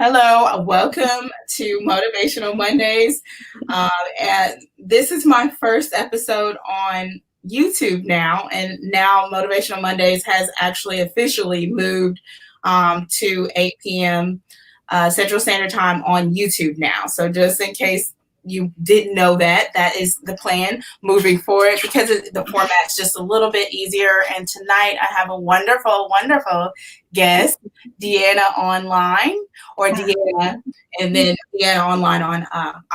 Hello, welcome to Motivational Mondays. And this is my first episode on YouTube now. And now Motivational Mondays has actually officially moved to 8 p.m. Central Standard Time on YouTube now. So just in case you didn't know that, that is the plan moving forward because the format's just a little bit easier. And tonight I have a wonderful, wonderful guest, Deanna.Online or Deanna, and then Deanna.Online on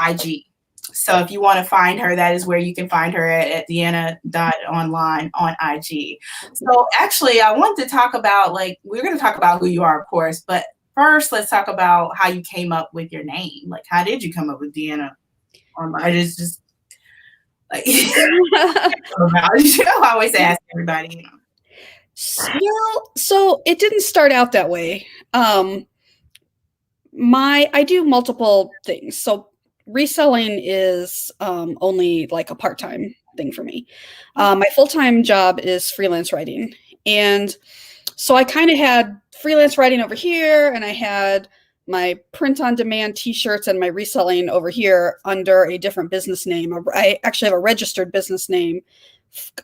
IG. So if you want to find her, that is where you can find her at Deanna.Online on IG. So actually, I want to talk about, we're going to talk about who you are, of course, but first, let's talk about how you came up with your name. Like, how did you come up with Deanna? I just like I always ask everybody. So it didn't start out that way. I do multiple things. So reselling is only like a part-time thing for me. My full-time job is freelance writing, and so I kind of had freelance writing over here, and I had my print-on-demand t-shirts and my reselling over here under a different business name. I actually have a registered business name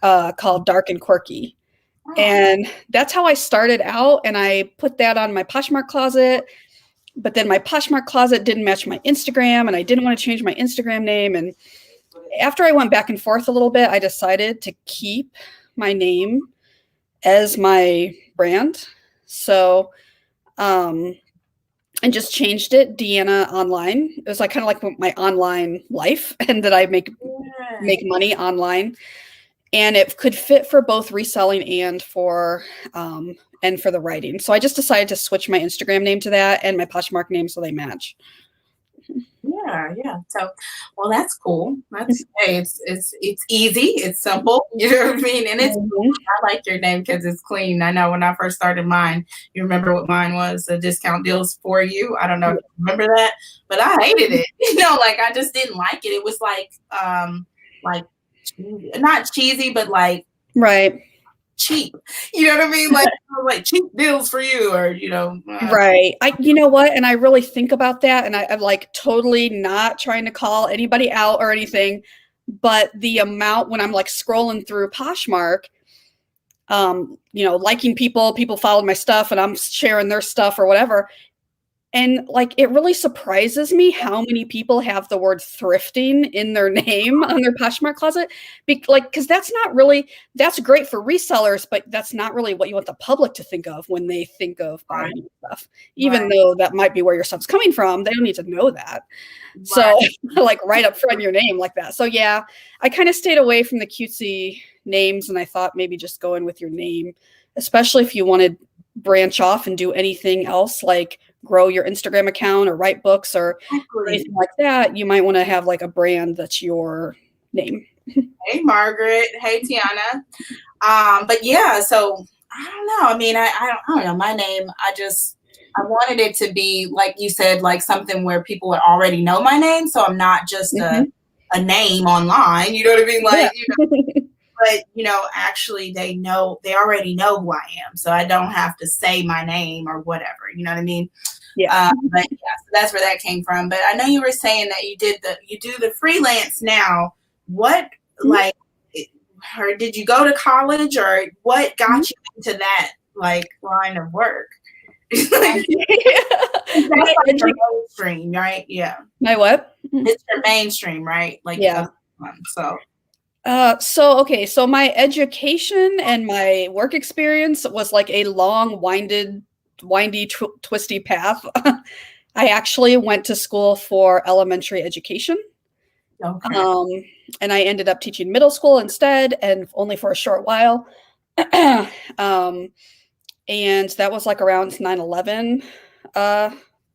called Dark and Quirky. Oh. And that's how I started out. And I put that on my Poshmark closet. But then my Poshmark closet didn't match my Instagram, and I didn't want to change my Instagram name. And after I went back and forth a little bit, I decided to keep my name as my brand. So, and just changed it, Deanna.Online. It was like kind of like my online life, and that I make money online, and it could fit for both reselling and for the writing. So I just decided to switch my Instagram name to that and my Poshmark name so they match. Yeah. So, well, that's cool. That's it's easy. It's simple. You know what I mean? And it's cool. I like your name because it's clean. I know when I first started mine, you remember what mine was? The discount deals for you. I don't know if you remember that, but I hated it. I just didn't like it. It was like not cheesy, but right. cheap. You know what I mean? Like cheap deals for you, or right. You know what? And I really think about that, and I'm like totally not trying to call anybody out or anything, but the amount when I'm like scrolling through Poshmark, liking people followed my stuff and I'm sharing their stuff or whatever. And it really surprises me how many people have the word thrifting in their name on their Poshmark closet. Because that's great for resellers, but that's not really what you want the public to think of when they think of buying stuff. Even though that might be where your stuff's coming from, they don't need to know that. Right. So right up front your name like that. So yeah, I kind of stayed away from the cutesy names, and I thought maybe just go in with your name, especially if you want to branch off and do anything else, like grow your Instagram account or write books or anything like that. You might want to have like a brand that's your name. Hey, Margaret. Hey, Tiana. But yeah, so I don't know. I mean, I don't know. My name, I wanted it to be, like you said, like something where people would already know my name. So I'm not just a name online. You know what I mean? But, actually they already know who I am. So I don't have to say my name or whatever, you know what I mean? Yeah. But yeah, so that's where that came from. But I know you were saying that you do the freelance now. What, or did you go to college, or what got you into that line of work? That's your mainstream, right? Yeah. My what? It's your mainstream, right? Yeah. So my education and my work experience was like a long, windy, twisty path. I actually went to school for elementary education. Okay. And I ended up teaching middle school instead, and only for a short while. And that was like around 9/11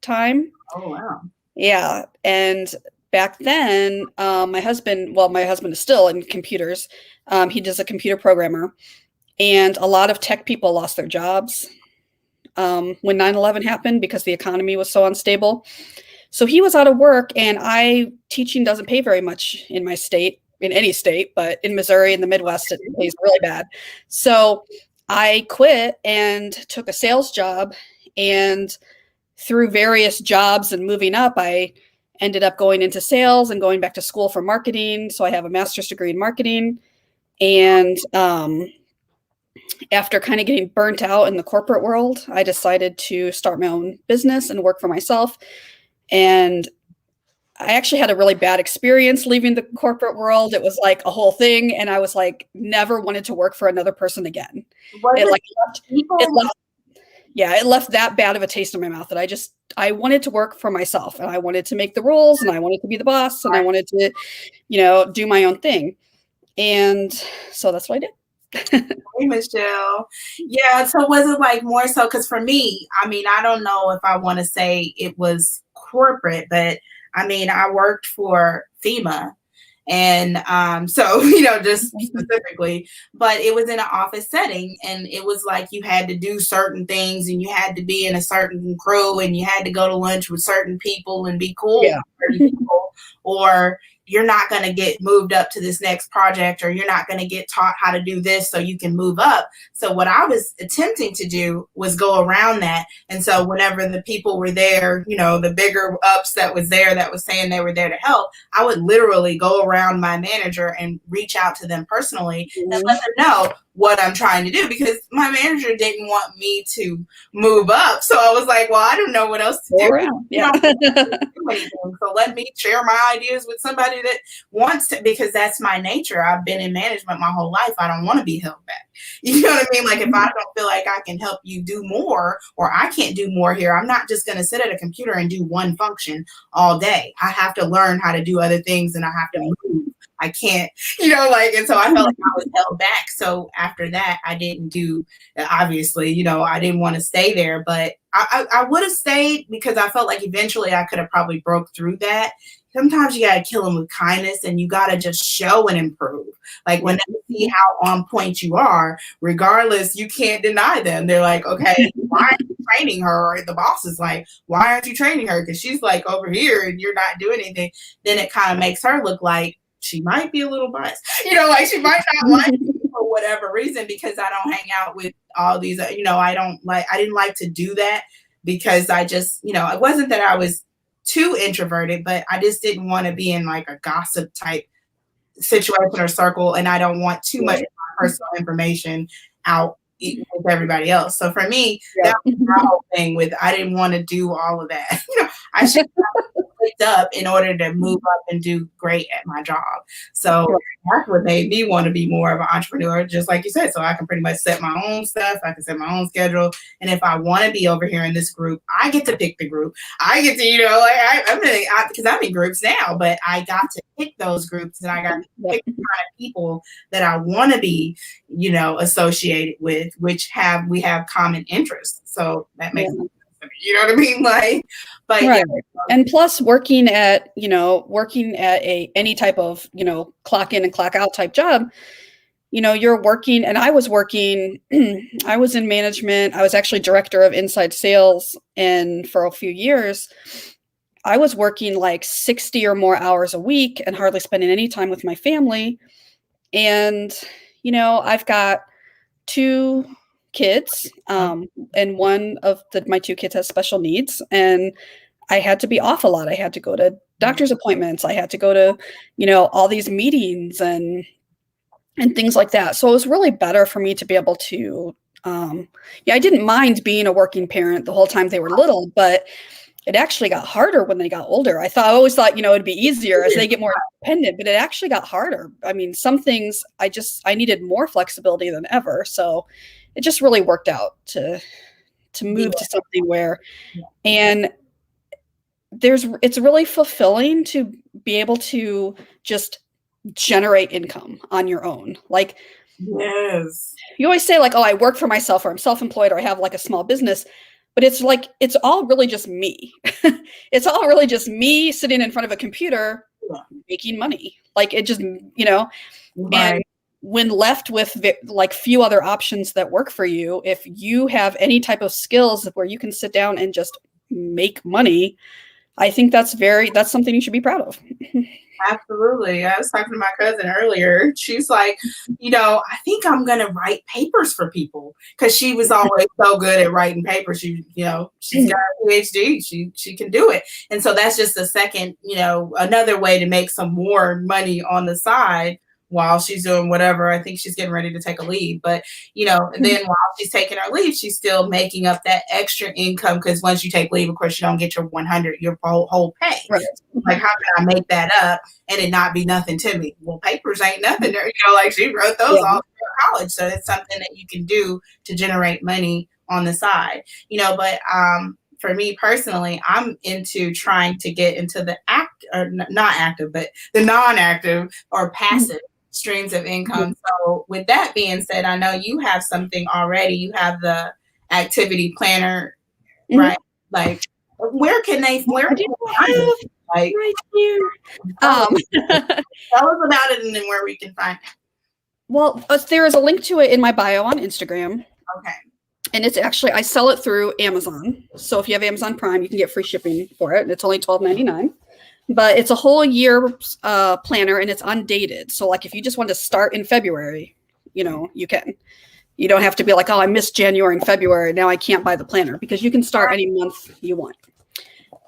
time. Oh, wow. Yeah. And back then, my husband is still in computers. He does a computer programmer, and a lot of tech people lost their jobs when 9/11 happened because the economy was so unstable. So he was out of work, and teaching doesn't pay very much in my state, in any state, but in Missouri, in the Midwest, it pays really bad. So I quit and took a sales job, and through various jobs and moving up, I ended up going into sales and going back to school for marketing. So I have a master's degree in marketing. And after kind of getting burnt out in the corporate world, I decided to start my own business and work for myself. And I actually had a really bad experience leaving the corporate world. It was like a whole thing. And I was like, never wanted to work for another person again. It left that bad of a taste in my mouth that I wanted to work for myself, and I wanted to make the rules, and I wanted to be the boss, and I wanted to, do my own thing. And so that's what I did. Hey, Michelle. Yeah. So was it like more so? Because for me, I mean, I don't know if I want to say it was corporate, but I mean, I worked for FEMA. And so, just specifically, but it was in an office setting, and it was like you had to do certain things, and you had to be in a certain crew, and you had to go to lunch with certain people and be cool with certain people, or you're not going to get moved up to this next project, or you're not going to get taught how to do this so you can move up. So what I was attempting to do was go around that. And so whenever the people were there, the bigger ups that was there that was saying they were there to help, I would literally go around my manager and reach out to them personally and let them know what I'm trying to do, because my manager didn't want me to move up. So I was like, well, I don't know what else to do. So let me share my ideas with somebody that wants to, because that's my nature. I've been in management my whole life. I don't want to be held back. You know what I mean? Like, if I don't feel like I can help you do more, or I can't do more here, I'm not just going to sit at a computer and do one function all day. I have to learn how to do other things, and I have to move. I can't, and so I felt like I was held back. So after that, I didn't do, obviously, I didn't want to stay there, but I would have stayed, because I felt like eventually I could have probably broke through that. Sometimes you got to kill them with kindness, and you got to just show and improve. Like, when they see how on point you are, regardless, you can't deny them. They're like, okay, why aren't you training her? Or the boss is like, why aren't you training her? Because she's like over here and you're not doing anything. Then it kind of makes her look like she might be a little biased, like she might not like me for whatever reason, because I don't hang out with all these, I didn't like to do that, because I just, it wasn't that I was too introverted, but I just didn't want to be in like a gossip type situation or circle. And I don't want too much of my personal information out with everybody else. So for me, that was my whole thing with, I didn't want to do all of that. I should have picked up in order to move up and do great at my job. So that's what made me want to be more of an entrepreneur, just like you said. So I can pretty much set my own stuff. I can set my own schedule. And if I want to be over here in this group, I get to pick the group. I get to, because I'm in groups now, but I got to pick those groups, and I got to pick the kind of people that I want to be, associated with, which we have common interests. So that makes sense. You know what I mean? Like, but right. And plus working at any type of, clock in and clock out type job, you're working, and I was working, I was in management. I was actually director of inside sales. And for a few years, I was working like 60 or more hours a week and hardly spending any time with my family. And, I've got 2 kids, and one of my 2 kids has special needs, and I had to be off a lot. I had to go to doctor's appointments. I had to go to, all these meetings and things like that. So it was really better for me to be able to, I didn't mind being a working parent the whole time they were little, but it actually got harder when they got older. I always thought, it'd be easier as they get more independent, but it actually got harder. I mean, some things I needed more flexibility than ever. So it just really worked out to move to something where, and it's really fulfilling to be able to just generate income on your own. Like, yes, you always say like, oh, I work for myself, or I'm self-employed, or I have like a small business. But it's like, it's all really just me. It's all really just me sitting in front of a computer making money. Like, it just, and when left with like few other options that work for you, if you have any type of skills where you can sit down and just make money, I think that's something you should be proud of. Absolutely. I was talking to my cousin earlier. She's like, I think I'm going to write papers for people because she was always so good at writing papers. She's got a PhD. She can do it. And so that's just a second, another way to make some more money on the side while she's doing whatever. I think she's getting ready to take a leave. But, and then while she's taking her leave, she's still making up that extra income because once you take leave, of course, you don't get your 100, your whole pay. Right. Like, how can I make that up and it not be nothing to me? Well, papers ain't nothing. Like she wrote those all through college. So it's something that you can do to generate money on the side, but for me personally, I'm into trying to get into the not active, but the non-active or passive streams of income. So with that being said, I know you have something already. You have the activity planner, right? Like, where can they find it? Like, right here. Tell us about it and then where we can find it. Well, there is a link to it in my bio on Instagram. Okay. And it's actually, I sell it through Amazon. So if you have Amazon Prime, you can get free shipping for it. And it's only $12.99. But it's a whole year planner and it's undated. So like if you just want to start in February, you can. You don't have to be like, oh, I missed January and February. Now I can't buy the planner, because you can start any month you want.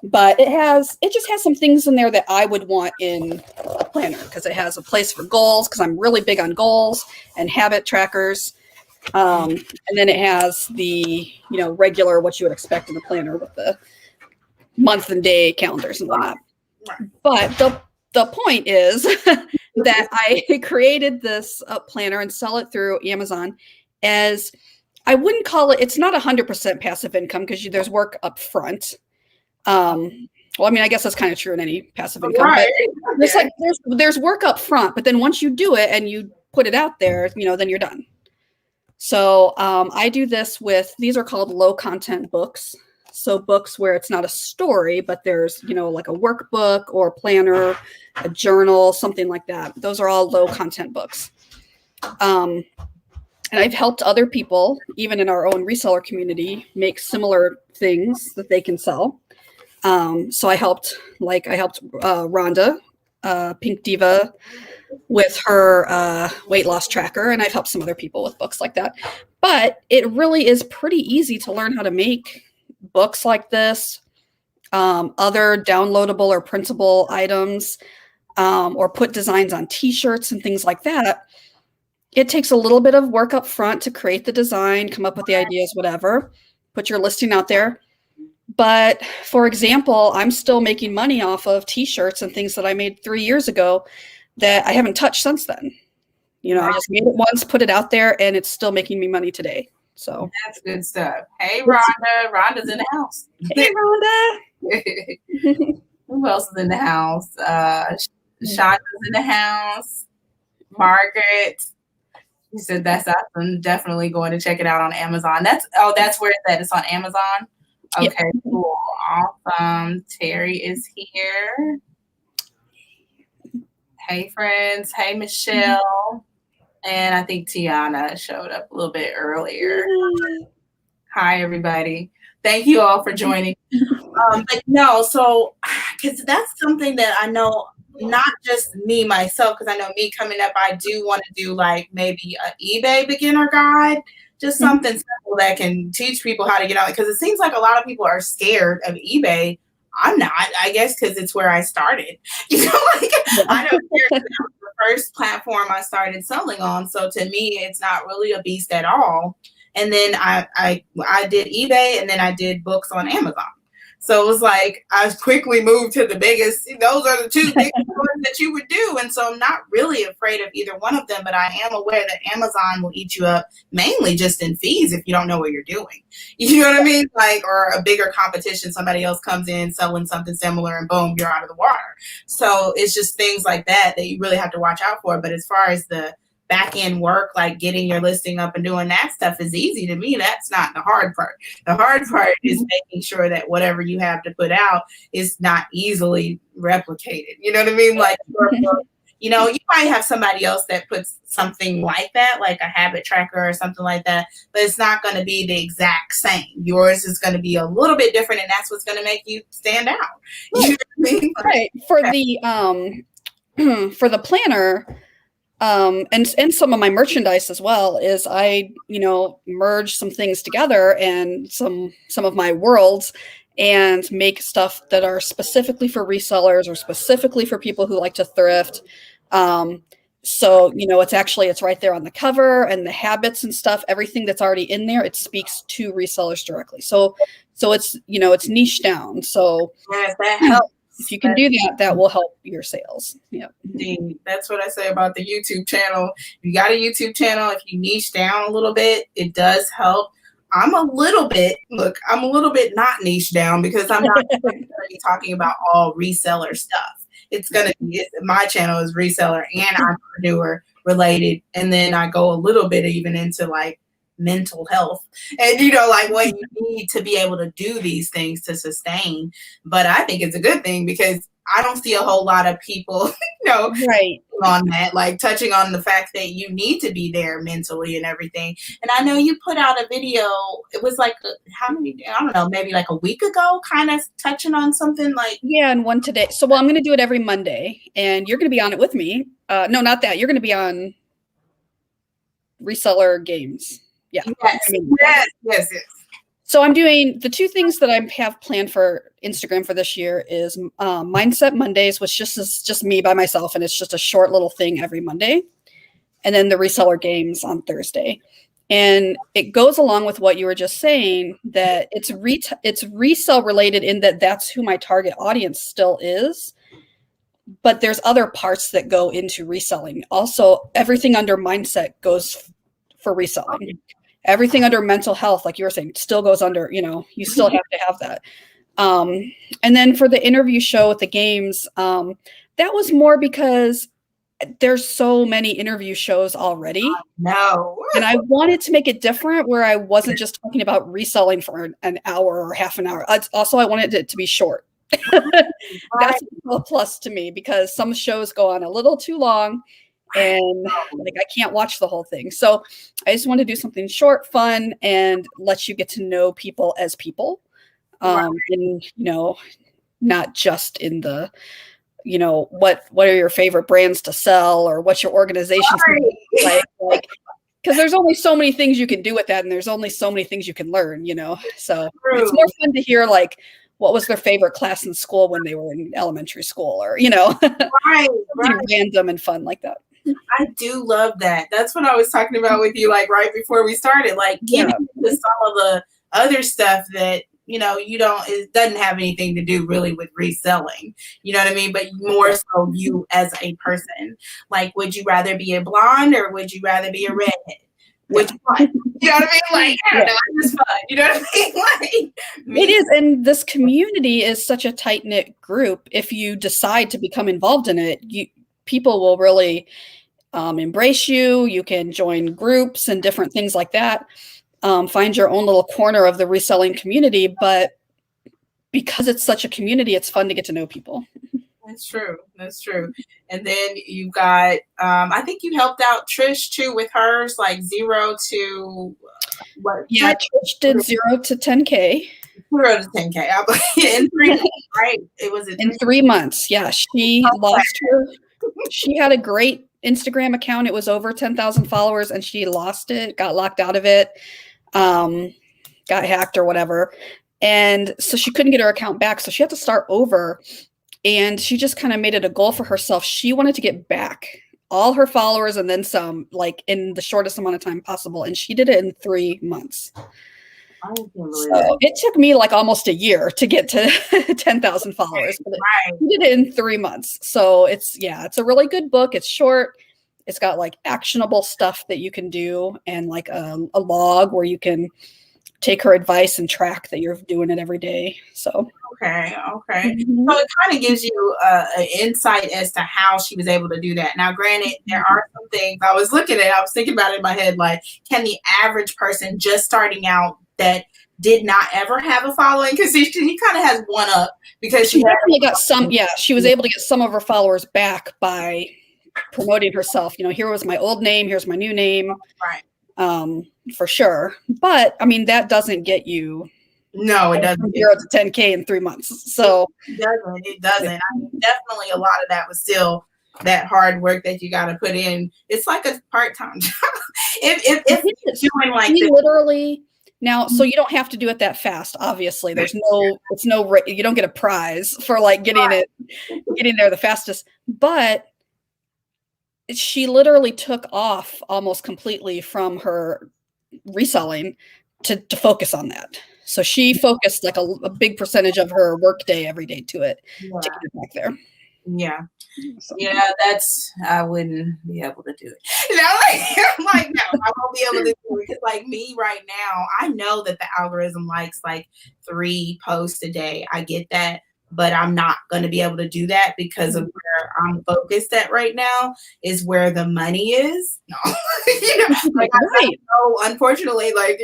But it just has some things in there that I would want in a planner, because it has a place for goals, because I'm really big on goals and habit trackers. And then it has the, regular, what you would expect in a planner with the month and day calendars and whatnot. But the point is that I created this planner and sell it through Amazon as, I wouldn't call it, it's not 100% passive income because there's work up front. Well, I mean, I guess that's kind of true in any passive income. Right. But there's work up front, but then once you do it and you put it out there, then you're done. So I do this with, these are called low content books. So books where it's not a story, but there's, like a workbook or a planner, a journal, something like that. Those are all low content books. And I've helped other people, even in our own reseller community, make similar things that they can sell. So I helped Rhonda, Pink Diva, with her weight loss tracker, and I've helped some other people with books like that. But it really is pretty easy to learn how to make books like this, other downloadable or printable items, or put designs on t-shirts and things like that. It takes a little bit of work up front to create the design, come up with the ideas, whatever, put your listing out there. But for example, I'm still making money off of t-shirts and things that I made 3 years ago that I haven't touched since then. I just made it once, put it out there, and it's still making me money today. So that's good stuff. Hey, Rhonda. Rhonda's in the house. Hey, Rhonda. Who else is in the house? Shonda's in the house. Margaret. She said that's awesome. Definitely going to check it out on Amazon. That's where it's at. It's on Amazon. Okay, yep. Cool. Awesome. Terry is here. Hey, friends. Hey, Michelle. And I think Tiana showed up a little bit earlier. Hi, everybody. Thank you all for joining. Because that's something that I know, not just me, myself, because I know me coming up, I do want to do like maybe an eBay beginner guide, just something simple that can teach people how to get on it. Because it seems like a lot of people are scared of eBay. I'm not, I guess, because it's where I started. I know the first platform I started selling on. So to me, it's not really a beast at all. And then I did eBay, and then I did books on Amazon. So it was like I quickly moved to the biggest. Those are the two big ones that you would do. And so I'm not really afraid of either one of them, but I am aware that Amazon will eat you up mainly just in fees if you don't know what you're doing. You know what I mean? Or a bigger competition, somebody else comes in selling something similar and boom, you're out of the water. So it's just things like that you really have to watch out for. But as far as the back end work, like getting your listing up and doing that stuff is easy to me. That's not the hard part. The hard part is making sure that whatever you have to put out is not easily replicated. You know what I mean? You might have somebody else that puts something like that, like a habit tracker or something like that, but it's not going to be the exact same. Yours is going to be a little bit different, and that's what's going to make you stand out. You know what I mean? Right. For the for the planner, and some of my merchandise as well, is I, merge some things together and some of my worlds, and make stuff that are specifically for resellers or specifically for people who like to thrift. So, it's right there on the cover, and the habits and stuff, everything that's already in there, it speaks to resellers directly. So it's, it's niche down. So yes, that helps. If you can do that, that will help your sales. Yeah. Indeed. That's what I say about the YouTube channel. If you got a YouTube channel, if you niche down a little bit, it does help. I'm a little bit not niche down, because I'm not going to be talking about all reseller stuff. It's going to be, my channel is reseller and entrepreneur related. And then I go a little bit even into like mental health and, like what you need to be able to do these things to sustain. But I think it's a good thing, because I don't see a whole lot of people, right, on that, like touching on the fact that you need to be there mentally and everything. And I know you put out a video, it was like, I don't know, maybe like a week ago, kind of touching on something like. Yeah, and one today. So, I'm going to do it every Monday, and you're going to be on it with me. No, not that. You're going to be on reseller games. Yeah. Yes. So I'm doing the two things that I have planned for Instagram for this year is Mindset Mondays, which is just me by myself, and it's just a short little thing every Monday, and then the reseller games on Thursday. And it goes along with what you were just saying, that it's resell related, in that that's who my target audience still is. But there's other parts that go into reselling. Also, everything under mindset goes for reselling. Everything under mental health, like you were saying, still goes under, you still have to have that. And then for the interview show with the games, that was more because there's so many interview shows already. No. And I wanted to make it different, where I wasn't just talking about reselling for an hour or half an hour. Also, I wanted it to be short. That's a plus to me, because some shows go on a little too long, and like I can't watch the whole thing. So I just want to do something short, fun, and let you get to know people as people. And not just in the, what are your favorite brands to sell, or what's your organization like, because there's only so many things you can do with that, and there's only so many things you can learn, so it's more fun to hear like what was their favorite class in school when they were in elementary school, or right. random and fun like that. I do love that. That's what I was talking about with you, like right before we started, like getting into some of the other stuff that, it doesn't have anything to do really with reselling, you know what I mean? But more so you as a person, like, would you rather be a blonde or would you rather be a redhead? Which one? You know what I mean? Like, I don't know, it's just fun. You know what I mean? Like, it is. And this community is such a tight-knit group. If you decide to become involved in it, people will really embrace you. You can join groups and different things like that. Find your own little corner of the reselling community. But because it's such a community, it's fun to get to know people. That's true. And then you got, I think you helped out Trish too with hers, like 0 to what? Yeah, Trish did 0 to 10K. 0 to 10K in 3 months, right? It was in 3 months. Yeah, she lost her. She had a great Instagram account. It was over 10,000 followers, and she lost it, got locked out of it, got hacked or whatever. And so she couldn't get her account back. So she had to start over. And she just kind of made it a goal for herself. She wanted to get back all her followers and then some, like in the shortest amount of time possible. And she did it in 3 months. So it took me like almost a year to get to 10,000 followers. But she did it in 3 months. So it's a really good book. It's short. It's got like actionable stuff that you can do, and like a log where you can take her advice and track that you're doing it every day. So okay. Mm-hmm. So it kind of gives you an insight as to how she was able to do that. Now, granted, there are some things I was thinking about it in my head, like, can the average person just starting out that did not ever have a following, because she kind of has one up, because she definitely got some. Yeah, she was able to get some of her followers back by promoting herself. Here was my old name, here's my new name. Right. For sure. But I mean, that doesn't get you. No, it doesn't. From 0 to 10K in 3 months. So it doesn't. I mean, definitely a lot of that was still that hard work that you got to put in. It's like a part-time job. if you're doing like this. Literally now, so you don't have to do it that fast. Obviously, there's no, you don't get a prize for like getting there the fastest. But she literally took off almost completely from her reselling to focus on that. So she focused like a big percentage of her work day every day to it to get it back there. Yeah. Yeah, I wouldn't be able to do it. No, like, no, I won't be able to do it because, like, me right now, I know that the algorithm likes like 3 posts a day. I get that, but I'm not going to be able to do that because of where I'm focused at right now is where the money is. No, like I know, unfortunately, like,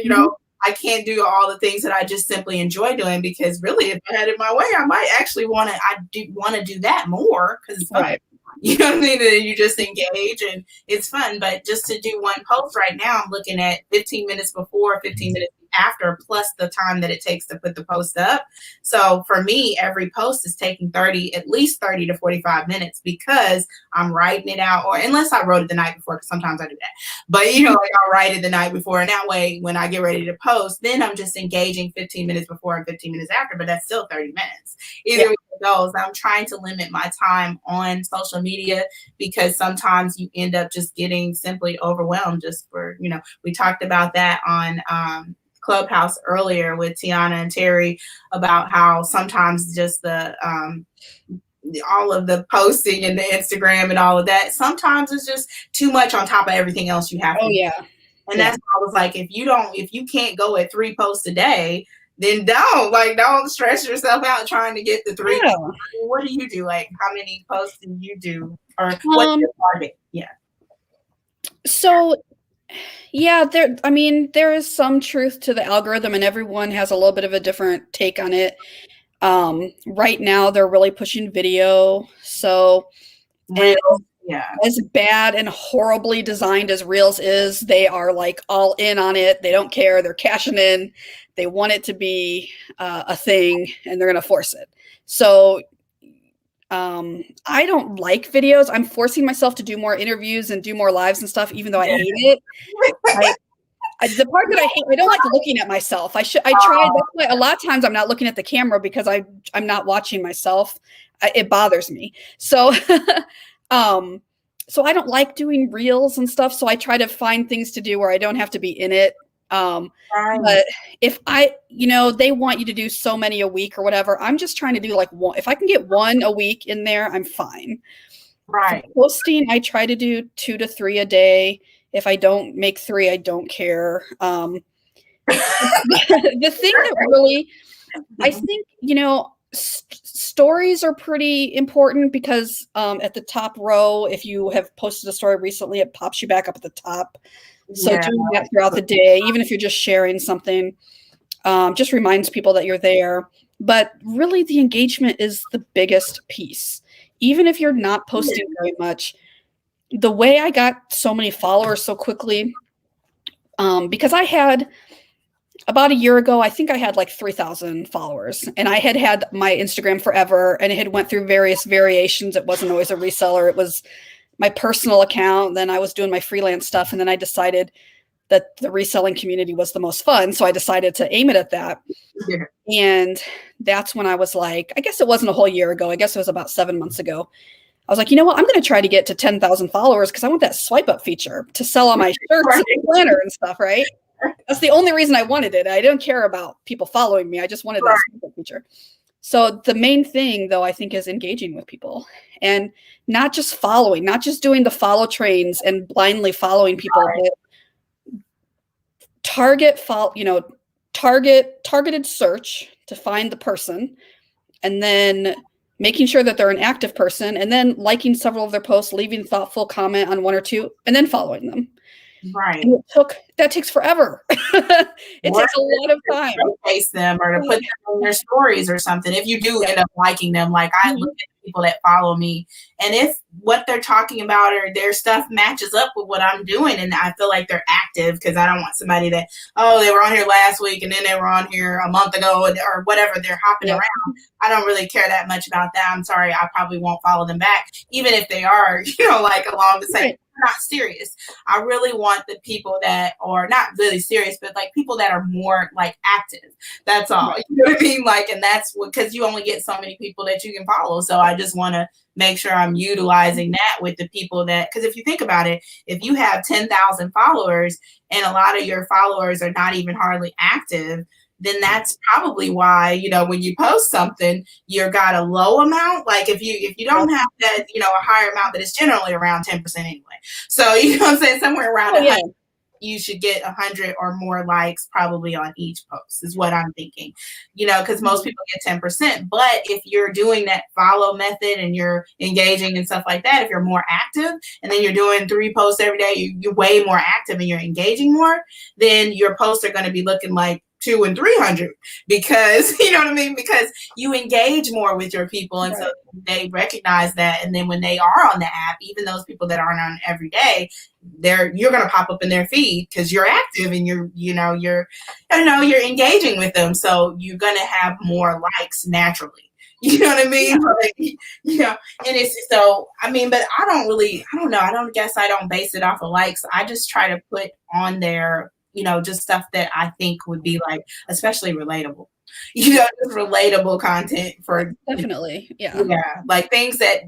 I can't do all the things that I just simply enjoy doing because really, if I had it my way, I might actually want to do that more because it's fun. You know what I mean? And you just engage and it's fun. But just to do one post right now, I'm looking at 15 minutes before, 15 minutes after, plus the time that it takes to put the post up. So for me, every post is taking at least 30 to 45 minutes because I'm writing it out, or unless I wrote it the night before, because sometimes I do that. But, like I'll write it the night before. And that way, when I get ready to post, then I'm just engaging 15 minutes before and 15 minutes after, but that's still 30 minutes. Either way it goes, I'm trying to limit my time on social media because sometimes you end up just getting simply overwhelmed just for, we talked about that on Clubhouse earlier with Tiana and Terry about how sometimes just the all of the posting and the Instagram and all of that, sometimes it's just too much on top of everything else you have to do. And that's why I was like, if you can't go at 3 posts a day, then don't stress yourself out trying to get the 3. What do you do? Like, how many posts do you do? Or what's your target? Yeah. So there is some truth to the algorithm, and everyone has a little bit of a different take on it. Right now, they're really pushing video. So, as bad and horribly designed as Reels is, they are like all in on it. They don't care. They're cashing in. They want it to be a thing, and they're going to force it. So, I don't like videos. I'm forcing myself to do more interviews and do more lives and stuff, even though I hate it. The part that I hate, I don't like looking at myself. I tried. That's why a lot of times I'm not looking at the camera because I'm not watching myself. It bothers me. So, so I don't like doing reels and stuff. So I try to find things to do where I don't have to be in it. But if they want you to do so many a week or whatever, I'm just trying to do like one. If I can get 1 a week in there, I'm fine. Right. For posting, I try to do 2 to 3 a day. If I don't make 3, I don't care. The thing that really, I think, stories are pretty important because at the top row, if you have posted a story recently, it pops you back up at the top. So doing that throughout the day, even if you're just sharing something, just reminds people that you're there. But really, the engagement is the biggest piece. Even if you're not posting very much, the way I got so many followers so quickly, because I had about a year ago, I think I had like 3,000 followers, and I had my Instagram forever, and it had went through various variations. It wasn't always a reseller. It was my personal account. Then I was doing my freelance stuff. And then I decided that the reselling community was the most fun. So I decided to aim it at that. Yeah. And that's when I was like, I guess it wasn't a whole year ago. I guess it was about 7 months ago. I was like, you know what? I'm going to try to get to 10,000 followers because I want that swipe up feature to sell on my shirts and planner and stuff, right? That's the only reason I wanted it. I didn't care about people following me. I just wanted that swipe up feature. So the main thing, though, I think is engaging with people and not just following, not just doing the follow trains and blindly following people, but targeted search to find the person, and then making sure that they're an active person, and then liking several of their posts, leaving thoughtful comment on 1 or 2, and then following them. Right. That takes forever. It takes a lot of time. Showcase them or to put them on their stories or something. If you do end up liking them, like I look at people that follow me. And if what they're talking about or their stuff matches up with what I'm doing, and I feel like they're active, because I don't want somebody that, oh, they were on here last week and then they were on here a month ago or whatever, they're hopping around. I don't really care that much about that. I'm sorry, I probably won't follow them back, even if they are, like along the same. Not serious. I really want the people that are not really serious, but like people that are more like active. That's all. You know what I mean? Like, and that's because you only get so many people that you can follow. So I just want to make sure I'm utilizing that with the people that, because if you think about it, if you have 10,000 followers and a lot of your followers are not even hardly active, then that's probably why, when you post something, you've got a low amount. Like if you don't have that, a higher amount, but it's generally around 10% anyway. So, you know what I'm saying? Somewhere around 100, you should get 100 or more likes probably on each post is what I'm thinking, because most people get 10%. But if you're doing that follow method and you're engaging and stuff like that, if you're more active and then you're doing 3 posts every day, you're way more active and you're engaging more, then your posts are going to be looking like 200 and 300 because you know what I mean? Because you engage more with your people. And so they recognize that. And then when they are on the app, even those people that aren't on every day, you're going to pop up in their feed because you're active and you're engaging with them. So you're going to have more likes naturally. You know what I mean? And it's so, but I don't know. I guess I don't base it off of likes. I just try to put on there, just stuff that I think would be like, especially relatable, just relatable content for definitely. Yeah. Like things that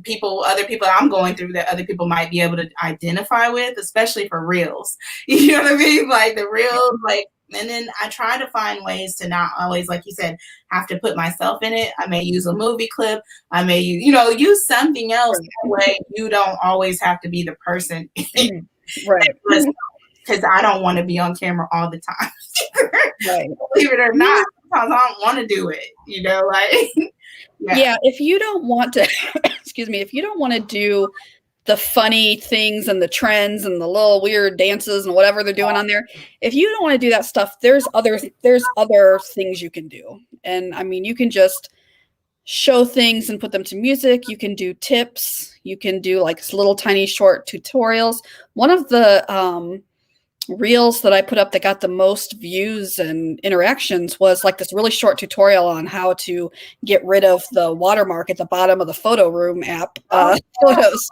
other people I'm going through that other people might be able to identify with, especially for reels. You know what I mean? Like the reels, and then I try to find ways to not always, like you said, have to put myself in it. I may use a movie clip. I may use something else. That way you don't always have to be the person. Right. Because I don't want to be on camera all the time. Believe it or not, sometimes I don't want to do it. If you don't want to, excuse me, if you don't want to do the funny things and the trends and the little weird dances and whatever they're doing on there, if you don't want to do that stuff, there's other things you can do. And you can just show things and put them to music. You can do tips. You can do like little tiny short tutorials. One of the reels that I put up that got the most views and interactions was like this really short tutorial on how to get rid of the watermark at the bottom of the photo room app photos.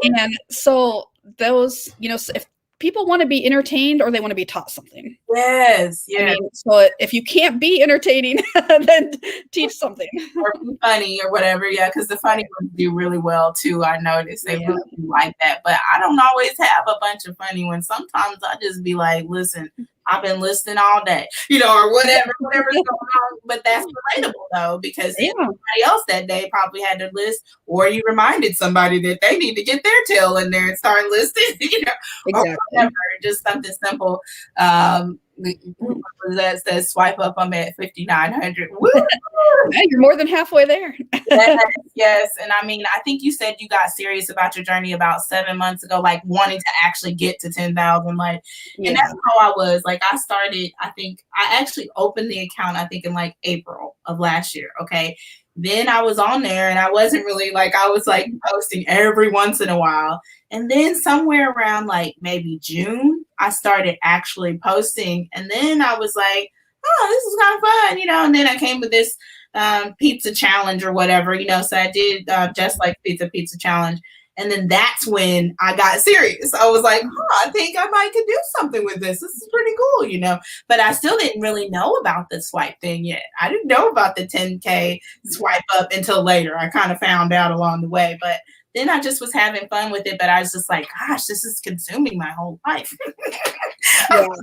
And so those, if people want to be entertained or they want to be taught something. Yes. So if you can't be entertaining, then teach something. Or be funny or whatever. Yeah, because the funny ones do really well too. I noticed they really do like that. But I don't always have a bunch of funny ones. Sometimes I just be like, listen, I've been listening all day, or whatever's going on. But that's relatable though, because somebody else that day probably had to list, or you reminded somebody that they need to get their tail in there and start listing, or whatever. Just something simple. That says swipe up. I'm at 5,900. You're more than halfway there. Yes. And I think you said you got serious about your journey about 7 months ago, like wanting to actually get to 10,000. And that's how I was. Like I started, I think I actually opened the account, I think in like April of last year. Okay. Then I was on there and I wasn't really I was posting every once in a while. And then somewhere around like maybe June, I started actually posting. And then I was like, oh, this is kind of fun, and then I came with this pizza challenge or whatever, so I did just like pizza challenge. And then that's when I got serious. I was like, I think I might could do something with this. This is pretty cool, But I still didn't really know about the swipe thing yet. I didn't know about the 10K swipe up until later. I kind of found out along the way. But then I just was having fun with it. But I was just like, gosh, this is consuming my whole life. It's a goal.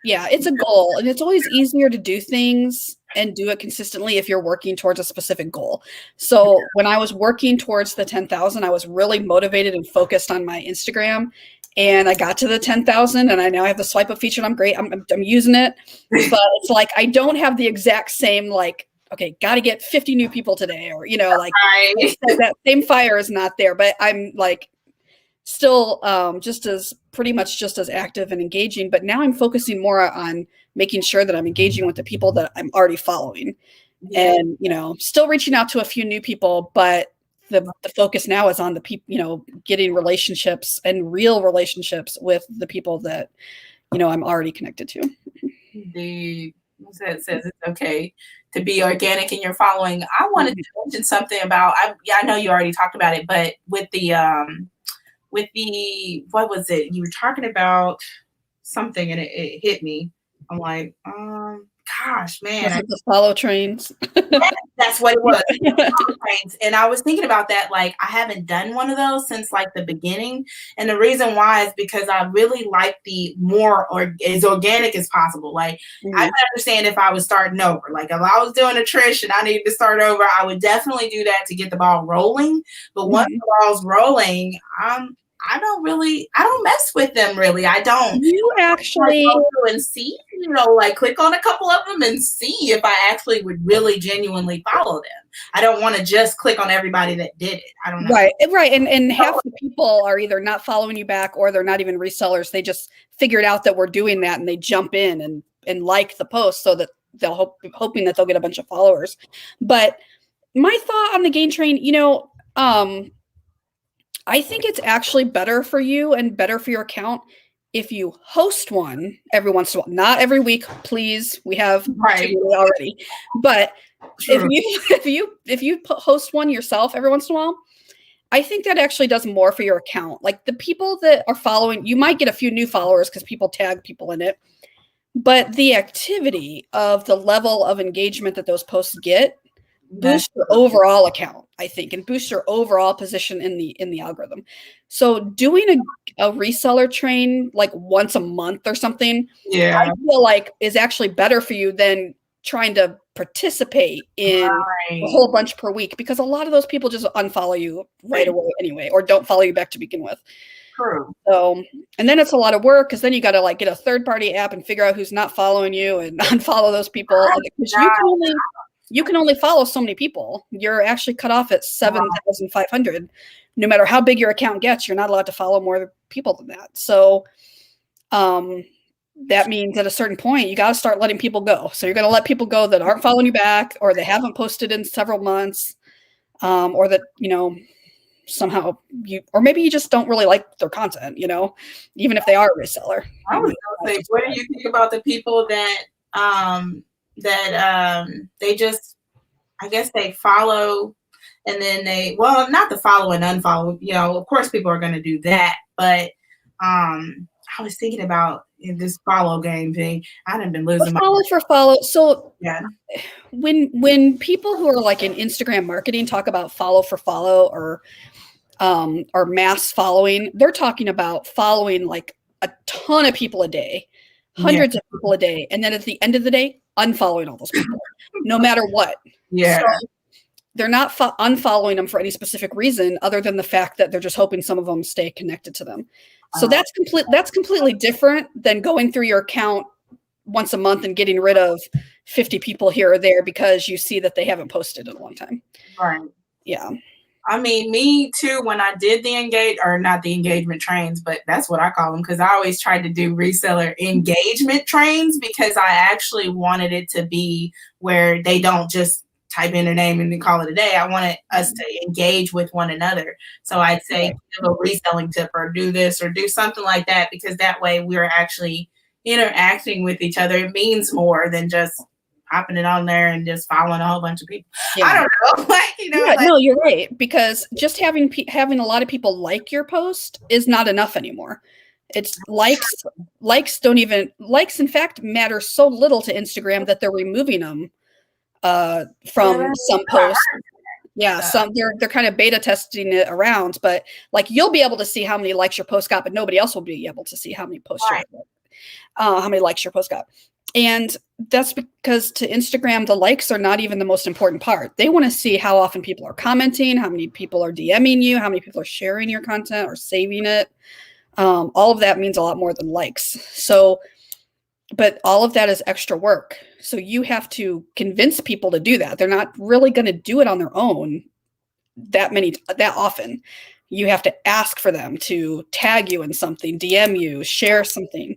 It's a goal. And it's always easier to do things and do it consistently if you're working towards a specific goal. So when I was working towards the 10,000, I was really motivated and focused on my Instagram. And I got to the 10,000 and I now have the swipe up feature and I'm great. I'm using it. But it's like, I don't have the exact same, okay, got to get 50 new people today. Or, that same fire is not there, but I'm still pretty much just as active and engaging. But now I'm focusing more on making sure that I'm engaging with the people that I'm already following. and, still reaching out to a few new people, but the focus now is on the people, getting relationships and real relationships with the people that, I'm already connected to. The says it's okay to be organic in your following. I wanted to mention something about, I know you already talked about it, but with the, what was it? You were talking about something and it hit me. I'm like, gosh, man. The follow trains. That's what it was. And I was thinking about that. Like, I haven't done one of those since like the beginning. And the reason why is because I really like the more or as organic as possible. Like, I can understand if I was starting over. Like, if I was doing a Trish and I needed to start over, I would definitely do that to get the ball rolling. But once the ball's rolling, I don't mess with them really. I don't. You actually and see, like click on a couple of them and see if I actually would really genuinely follow them. I don't want to just click on everybody that did it. I don't know. Right. And half the people are either not following you back or they're not even resellers. They just figured out that we're doing that and they jump in and like the post so that they'll hoping that they'll get a bunch of followers. But my thought on the gain train, I think it's actually better for you and better for your account if you host one every once in a while, not every week, please. We have already, but if you host one yourself every once in a while, I think that actually does more for your account. Like the people that are following, you might get a few new followers because people tag people in it, but the activity of the level of engagement that those posts get boost your overall account, I think, and boost your overall position in the algorithm. So doing a reseller train like once a month or something, I feel like is actually better for you than trying to participate in a whole bunch per week, because a lot of those people just unfollow you right away anyway, or don't follow you back to begin with. True. So, and then it's a lot of work because then you got to like get a third-party app and figure out who's not following you and unfollow those people. Because you can only follow so many people. You're actually cut off at 7,500. No matter how big your account gets, you're not allowed to follow more people than that. So that means at a certain point, you got to start letting people go. So you're going to let people go that aren't following you back, or they haven't posted in several months, or that, somehow or maybe you just don't really like their content, even if they are a reseller. I was going to say, what do you think about the people that they just, I guess they follow and then not the follow and unfollow, of course people are going to do that. But I was thinking about this follow game thing. I haven't been losing my follow for follow. So when people who are like in Instagram marketing talk about follow for follow or mass following, they're talking about following like a ton of people a day, hundreds of people a day. And then at the end of the day, unfollowing all those people, no matter what. Yeah. So they're not unfollowing them for any specific reason other than the fact that they're just hoping some of them stay connected to them. So that's completely different than going through your account once a month and getting rid of 50 people here or there because you see that they haven't posted in a long time. Right. Yeah. I mean, me too, when I did not the engagement trains, but that's what I call them, because I always tried to do reseller engagement trains because I actually wanted it to be where they don't just type in their name and then call it a day. I wanted us to engage with one another. So I'd say give a reselling tip or do this or do something like that, because that way we're actually interacting with each other. It means more than just popping it on there and just following a whole bunch of people. Yeah. I don't know. No, you're right. Because just having a lot of people like your post is not enough anymore. It's likes in fact matter so little to Instagram that they're removing them from some posts. Yeah, some they're kind of beta testing it around, but like you'll be able to see how many likes your post got, but nobody else will be able to see how many posts how many likes your post got. And that's because to Instagram, the likes are not even the most important part. They want to see how often people are commenting, how many people are DMing you, how many people are sharing your content or saving it. All of that means a lot more than likes. So, but all of that is extra work. So you have to convince people to do that. They're not really going to do it on their own that often. You have to ask for them to tag you in something, DM you, share something.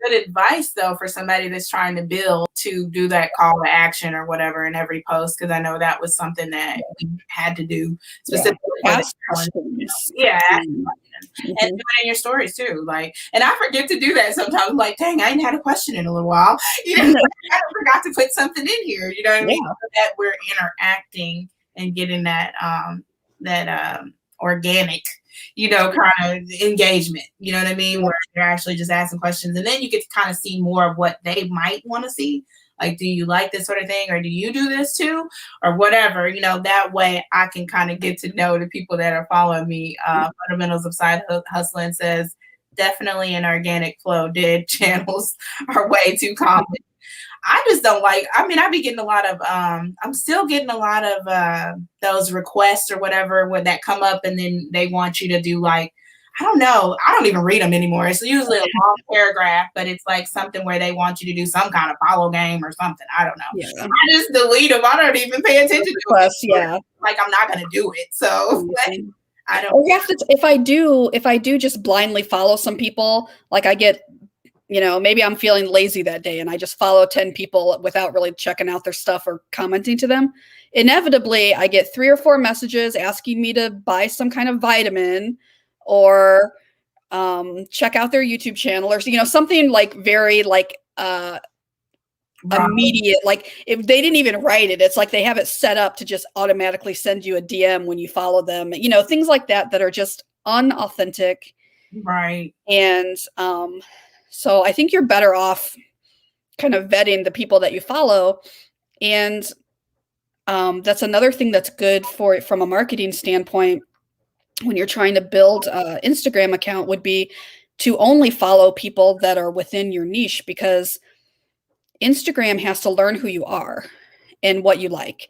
good advice though for somebody that's trying to build to do that call to action or whatever in every post, because I know that was something that we had to do specifically for Ask the challenge. questions. Yeah, ask Mm-hmm. questions. And do it in your stories too. Like, and I forget to do that sometimes. I'm like, dang, I ain't had a question in a little while. You know, I forgot to put something in here. You know what I mean? So that we're interacting and getting that organic, you know, kind of engagement, you know what I mean? Where you're actually just asking questions, and then you get to kind of see more of what they might want to see. Like, do you like this sort of thing, or do you do this too, or whatever? You know, that way I can kind of get to know the people that are following me. Fundamentals of Side Hustling says definitely an organic flow. Dead channels are way too common. I just don't like, I mean, I be getting a lot of, I'm still getting a lot of those requests or whatever when that come up, and then they want you to do like, I don't know, I don't even read them anymore. It's usually a long paragraph, but it's like something where they want you to do some kind of follow game or something. I don't know. Yeah. I just delete them. I don't even pay attention to Request, it. Like, I'm not going to do it. So I don't. Or you have to, if I do just blindly follow some people, like I get, you know, maybe I'm feeling lazy that day and I just follow 10 people without really checking out their stuff or commenting to them. Inevitably, I get 3 or 4 messages asking me to buy some kind of vitamin or check out their YouTube channel, or, you know, something like very like immediate. Like if they didn't even write it, it's like they have it set up to just automatically send you a DM when you follow them. You know, things like that that are just unauthentic. Right. And so I think you're better off kind of vetting the people that you follow. And that's another thing that's good for it from a marketing standpoint when you're trying to build an Instagram account would be to only follow people that are within your niche, because Instagram has to learn who you are and what you like.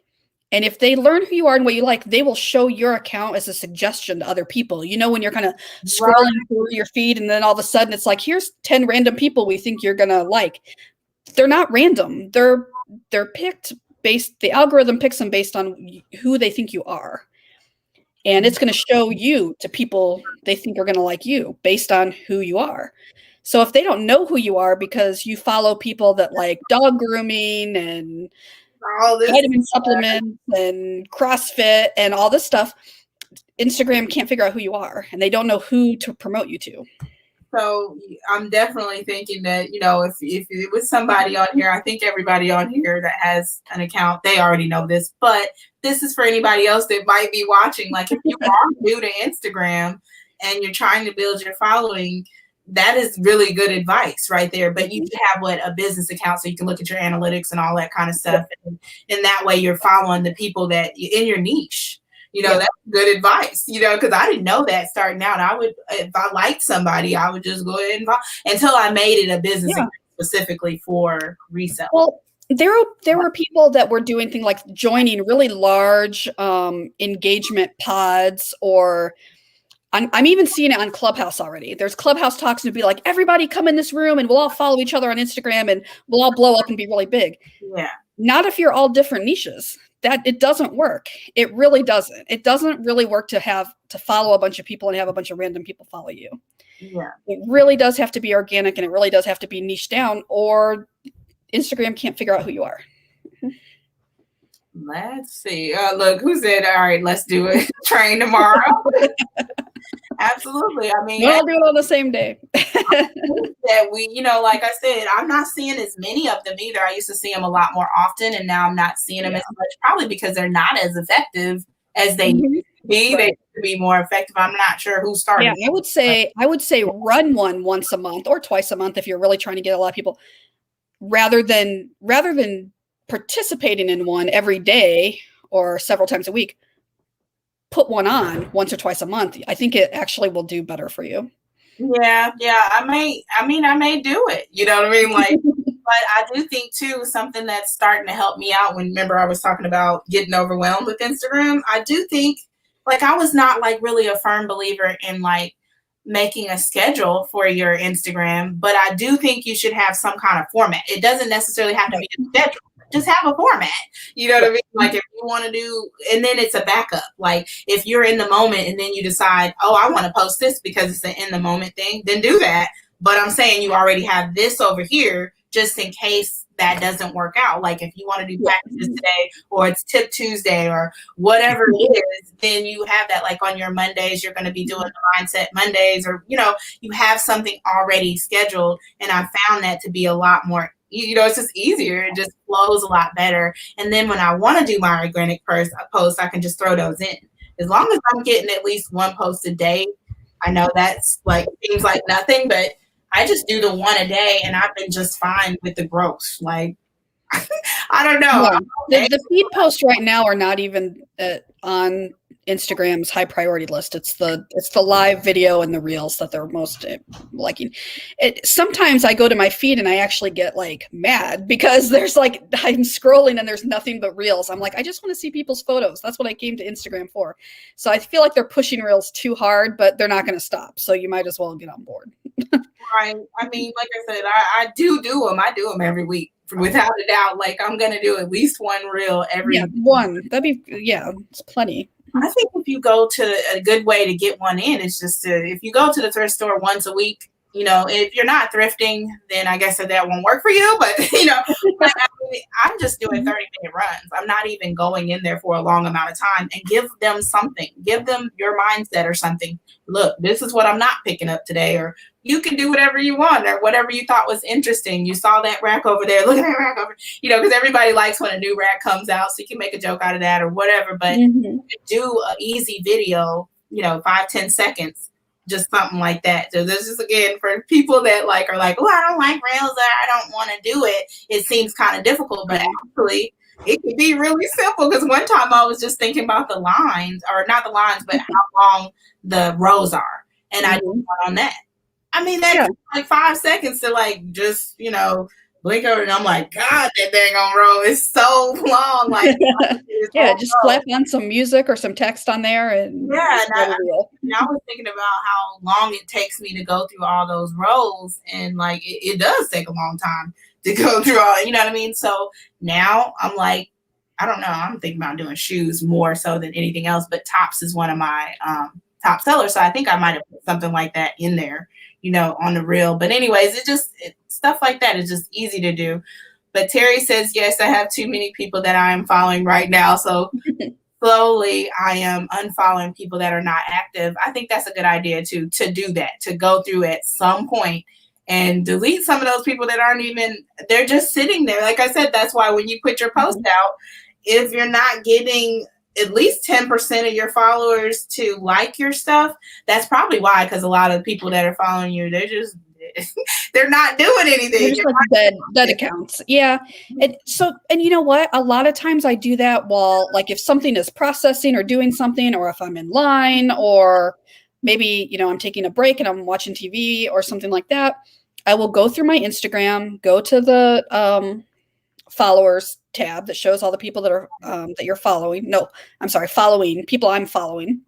And if they learn who you are and what you like, they will show your account as a suggestion to other people. You know, when you're kind of scrolling through your feed and then all of a sudden it's like, here's 10 random people we think you're going to like. They're not random. They're picked based, the algorithm picks them based on who they think you are. And it's going to show you to people they think are going to like you based on who you are. So if they don't know who you are because you follow people that like dog grooming and all this vitamin supplements and CrossFit and all this stuff, Instagram can't figure out who you are, and they don't know who to promote you to. So I'm definitely thinking that, you know, if it was somebody on here, I think everybody on here that has an account, they already know this, but this is for anybody else that might be watching. Like if you are new to Instagram and you're trying to build your following, that is really good advice right there. But you should have a business account so you can look at your analytics and all that kind of stuff. And that way you're following the people that in your niche. You know, that's good advice, you know, because I didn't know that starting out. I would, if I liked somebody, I would just go ahead and follow until I made it a business specifically for resale. Well, there were people that were doing things like joining really large engagement pods, or I'm even seeing it on Clubhouse already. There's Clubhouse talks to be like, everybody come in this room and we'll all follow each other on Instagram and we'll all blow up and be really big. Yeah. Not if you're all different niches. That it doesn't work. It really doesn't. It doesn't really work to follow a bunch of people and have a bunch of random people follow you. Yeah. It really does have to be organic, and it really does have to be niche down, or Instagram can't figure out who you are. Let's see. Look, who said, all right, let's do it. Train tomorrow. Absolutely. I mean, we'll all do it on the same day. That we, you know, like I said, I'm not seeing as many of them either. I used to see them a lot more often, and now I'm not seeing them as much, probably because they're not as effective as they used to be. Right. They used to be more effective. I'm not sure who started. Yeah, I would say run one once a month or twice a month if you're really trying to get a lot of people, rather than participating in one every day or several times a week. Put one on once or twice a month. I think it actually will do better for you. Yeah. I may do it. You know what I mean? Like, but I do think too, something that's starting to help me out, when, remember I was talking about getting overwhelmed with Instagram. I do think, like, I was not like really a firm believer in like making a schedule for your Instagram, but I do think you should have some kind of format. It doesn't necessarily have to be a schedule. Just have a format, you know what I mean? Like if you want to do, and then it's a backup. Like if you're in the moment and then you decide, oh, I want to post this because it's an in the moment thing, then do that. But I'm saying you already have this over here just in case that doesn't work out. Like if you want to do packages today, or it's Tip Tuesday, or whatever it is, then you have that. Like on your Mondays, you're going to be doing the Mindset Mondays, or, you know, you have something already scheduled. And I found that to be a lot more, you know, it's just easier. It just flows a lot better. And then when I want to do my organic post, I can just throw those in. As long as I'm getting at least one post a day, I know that's like seems like nothing, but I just do the one a day, and I've been just fine with the growth. Like, I don't know. Yeah. The feed posts right now are not even on Instagram's high priority list. It's the live video and the reels that they're most liking. Sometimes I go to my feed and I actually get like mad because there's like, I'm scrolling and there's nothing but reels. I'm like, I just want to see people's photos. That's what I came to Instagram for. So I feel like they're pushing reels too hard, but they're not going to stop. So you might as well get on board. Right. I mean, like I said, I do them. I do them every week, without a doubt. Like, I'm going to do at least one reel every week. One. That'd be, it's plenty. I think if you go to a good way to get one in, is just if you go to the thrift store once a week, you know, if you're not thrifting, then I guess that won't work for you. But, you know, I'm just doing 30-minute runs. I'm not even going in there for a long amount of time, and give them something. Give them your mindset or something. Look, this is what I'm not picking up today, or you can do whatever you want, or whatever you thought was interesting. You saw that rack over there. Look at that rack over, you know, because everybody likes when a new rack comes out, so you can make a joke out of that or whatever. But you can do an easy video, you know, 5-10 seconds, just something like that. So this is, again, for people that like are like, oh, I don't like reels, or I don't want to do it. It seems kind of difficult, but actually it can be really simple. Because one time I was just thinking about the lines, or not the lines, but how long the rows are, and I did one on that. I mean, that's like 5 seconds to like just, you know, blink over, and I'm like, God, that dang on row is so long. Like, just slap on some music or some text on there, and and I was thinking about how long it takes me to go through all those rows, and like it does take a long time to go through all, you know what I mean? So now I'm like, I don't know, I'm thinking about doing shoes more so than anything else, but tops is one of my top sellers, so I think I might have put something like that in there, you know, on the reel. But anyways, stuff like that is just easy to do. But Terry says, yes, I have too many people that I am following right now. So slowly I am unfollowing people that are not active. I think that's a good idea to do that, to go through at some point and delete some of those people that aren't even, they're just sitting there. Like I said, that's why when you put your post out, if you're not getting at least 10% of your followers to like your stuff, that's probably why, because a lot of people that are following you, they're not doing anything. They're just like dead accounts. Yeah. And you know what? A lot of times I do that while, like, if something is processing or doing something, or if I'm in line, or maybe, you know, I'm taking a break and I'm watching TV or something like that, I will go through my Instagram, go to the followers tab that shows all the people that are that you're following. No, I'm sorry, following people I'm following.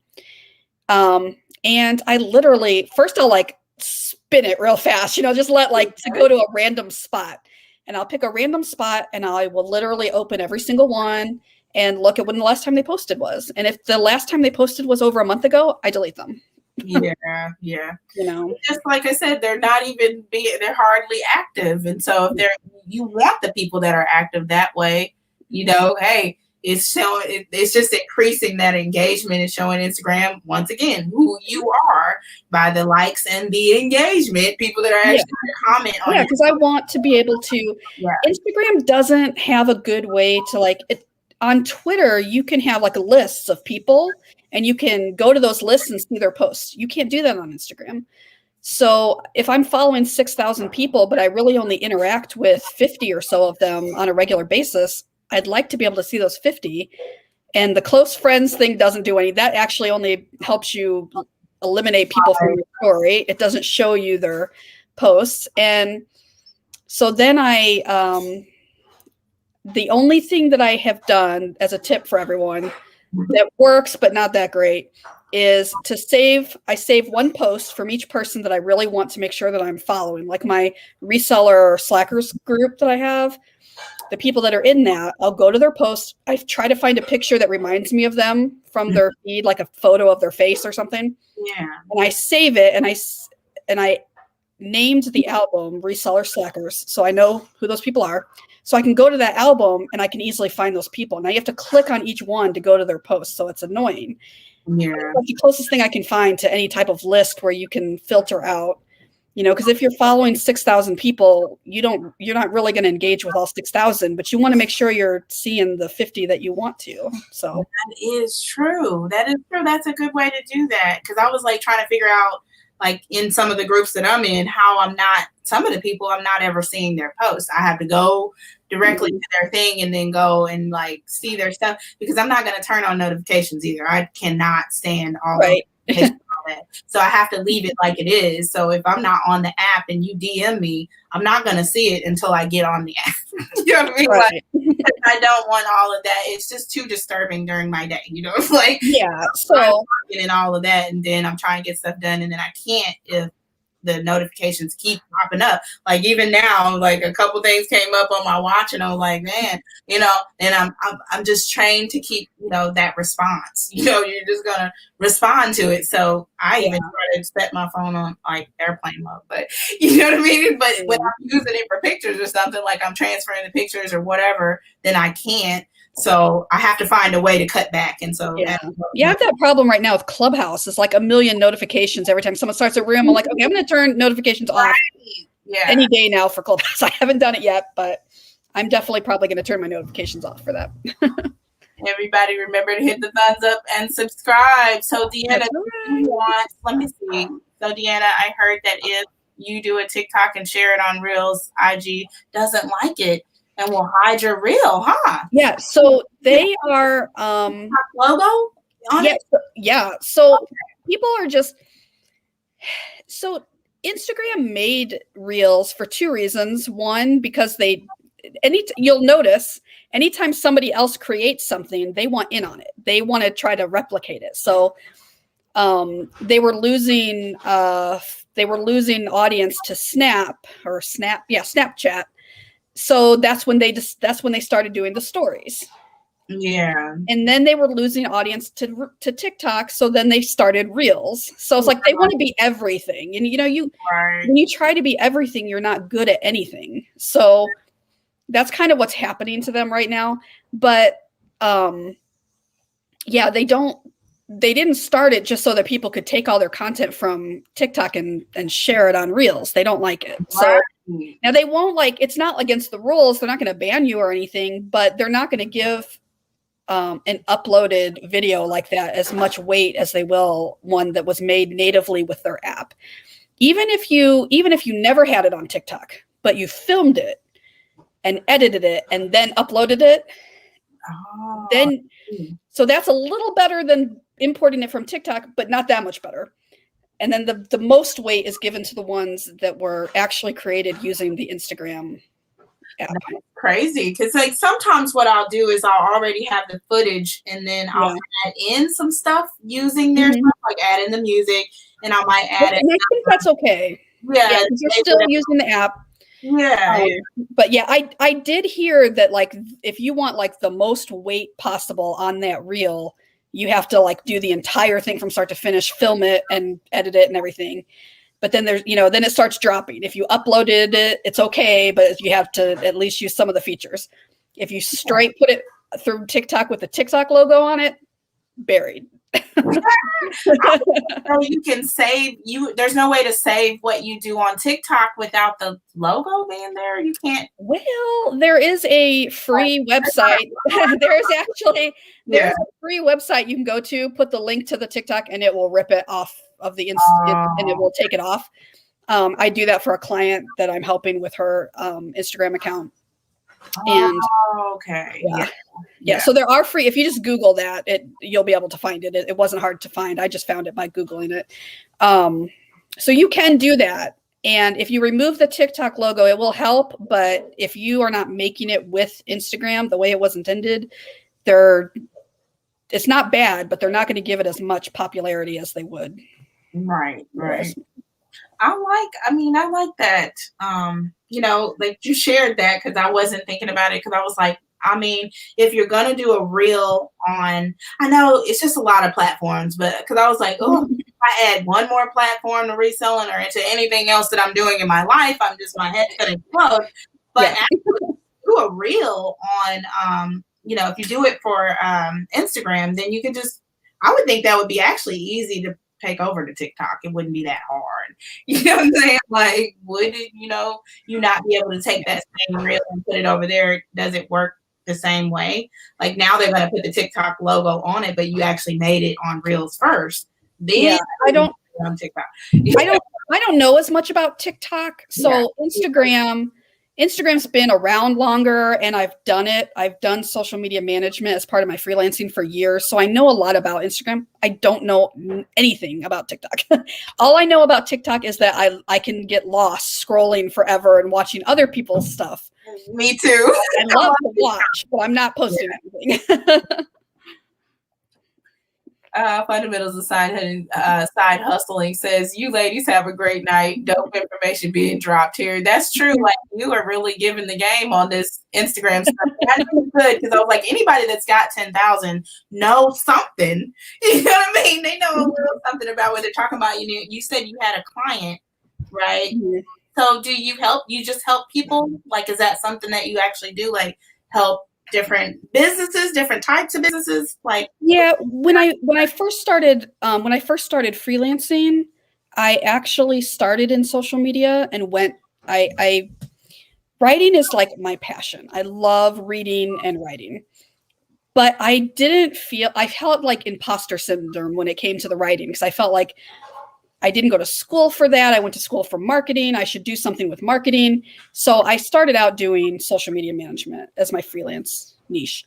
And I literally, first I'll like spin it real fast, you know, just to go to a random spot, and I'll pick a random spot, and I will literally open every single one and look at when the last time they posted was. And if the last time they posted was over a month ago, I delete them. Yeah. You know, just like I said, they're hardly active. And so if you want the people that are active that way, you know, hey, it's showing, it's just increasing that engagement and showing Instagram once again who you are by the likes and the engagement, people that are actually comment on because I want to be able to. Instagram doesn't have a good way to, like, it on Twitter. You can have like lists of people, and you can go to those lists and see their posts. You can't do that on Instagram. So if I'm following 6,000 people, but I really only interact with 50 or so of them on a regular basis, I'd like to be able to see those 50. And the close friends thing doesn't do any. That actually only helps you eliminate people from your story. It doesn't show you their posts. And so then the only thing that I have done as a tip for everyone that works, but not that great, is to save. I save one post from each person that I really want to make sure that I'm following, like my reseller or slackers group that I have. The people that are in that, I'll go to their post. I try to find a picture that reminds me of them from their feed, like a photo of their face or something. Yeah. And I save it, and I named the album Reseller Slackers, so I know who those people are. So I can go to that album and I can easily find those people. Now you have to click on each one to go to their post, so it's annoying. Yeah. It's the closest thing I can find to any type of list where you can filter out, because if you're following 6,000 people, you're not really going to engage with all 6,000, but you want to make sure you're seeing the 50 that you want to. So that is true. That's a good way to do that. Cause I was like trying to figure out, like in some of the groups that I'm in, how some of the people I'm not ever seeing their posts. I have to go directly to their thing and then go and like see their stuff, because I'm not going to turn on notifications either. I cannot stand all right. So I have to leave it like it is. So if I'm not on the app and you DM me, I'm not going to see it until I get on the app. You know what I mean? Right. Like, I don't want all of that. It's just too disturbing during my day. It's like, yeah. So getting all of that, and then I'm trying to get stuff done, and then I can't if the notifications keep popping up. Like even now, like a couple things came up on my watch, and I'm like, man, and I'm just trained to keep, that response. You're just gonna respond to it. So I even try to set my phone on like airplane mode, but you know what I mean? But when I'm using it for pictures or something, like I'm transferring the pictures or whatever, then I can't. So I have to find a way to cut back. And so I have that problem right now with Clubhouse. It's like a million notifications every time someone starts a room. I'm like, okay, I'm going to turn notifications off any day now for Clubhouse. I haven't done it yet, but I'm definitely probably going to turn my notifications off for that. Everybody remember to hit the thumbs up and subscribe. So Deanna, let me see. So Deanna, I heard that if you do a TikTok and share it on Reels, IG doesn't like it and will hide your reel, huh? Yeah. So they are logo on it? Yeah. So people are just Instagram made Reels for two reasons. One, because you'll notice anytime somebody else creates something, they want in on it. They want to try to replicate it. So they were losing audience to Snapchat. So that's when they started doing the stories. Yeah. And then they were losing audience to TikTok. So then they started Reels. So it's like they want to be everything. And when you try to be everything, you're not good at anything. So that's kind of what's happening to them right now. But they didn't start it just so that people could take all their content from TikTok and share it on Reels. They don't like it. So now they won't it's not against the rules. They're not going to ban you or anything, but they're not going to give an uploaded video like that as much weight as they will one that was made natively with their app. Even if you never had it on TikTok, but you filmed it and edited it and then uploaded it, so that's a little better than importing it from TikTok, but not that much better. And then the most weight is given to the ones that were actually created using the Instagram app. That's crazy. Because sometimes what I'll do is I'll already have the footage and then I'll add in some stuff using their stuff, like add in the music, and I might add it. And I think that's okay. Yeah, because you're still using the app. Yeah. But yeah, I did hear that if you want the most weight possible on that reel, you have to do the entire thing from start to finish, film it and edit it and everything. But then there's, then it starts dropping. If you uploaded it, it's okay, but you have to at least use some of the features. If you straight put it through TikTok with the TikTok logo on it, buried. So you can save there's no way to save what you do on TikTok without the logo being there. You can't. Well, there is a free website. There's a free website you can go to, put the link to the TikTok, and it will rip it off of the and it will take it off. I do that for a client that I'm helping with her Instagram account. And yeah. So there are free. If you just Google that, you'll be able to find it. It wasn't hard to find. I just found it by Googling it. So you can do that. And if you remove the TikTok logo, it will help. But if you are not making it with Instagram the way it was intended, it's not bad, but they're not going to give it as much popularity as they would. Right. I like that. You shared that because I wasn't thinking about it, because I was like, if you're going to do a reel on, I know it's just a lot of platforms, but because I was like, if I add one more platform to reselling or into anything else that I'm doing in my life, my head's going to explode. But actually do a reel on, if you do it for Instagram, then you can I would think that would be actually easy to take over to TikTok. It wouldn't be that hard. You know what I'm saying? Like, would it, you not be able to take that same reel and put it over there? Does it work the same way? Like now they're going to put the TikTok logo on it, but you actually made it on Reels first. Then I don't on TikTok. I don't know as much about TikTok. So Instagram's been around longer, and I've done it. I've done social media management as part of my freelancing for years. So I know a lot about Instagram. I don't know anything about TikTok. All I know about TikTok is that I can get lost scrolling forever and watching other people's stuff. Me too. I love to watch, but I'm not posting anything. Fundamentals of side hustling says, you ladies have a great night. Dope information being dropped here. That's true. Like, you are really giving the game on this Instagram stuff. I know you could, because I was like, anybody that's got 10,000 knows something. You know what I mean? They know a little something about what they're talking about. You said you had a client, right? Mm-hmm. So do you just help people? Like, is that something that you actually do? Like, help different businesses, different types of businesses? Like, yeah, when I first started freelancing, I actually started in social media and writing is like my passion. I love reading and writing, but I felt like imposter syndrome when it came to the writing, because I felt like I didn't go to school for that. I went to school for marketing. I should do something with marketing. So I started out doing social media management as my freelance niche.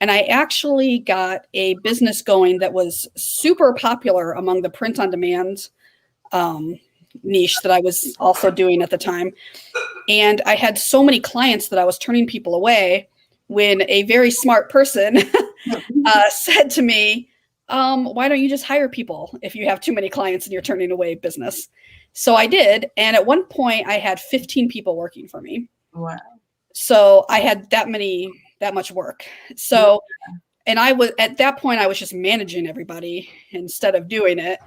And I actually got a business going that was super popular among the print on demand niche that I was also doing at the time. And I had so many clients that I was turning people away when a very smart person said to me, why don't you just hire people if you have too many clients and you're turning away business? So I did. And at one point I had 15 people working for me. Wow. So I had that much work. So, and at that point I was just managing everybody instead of doing it.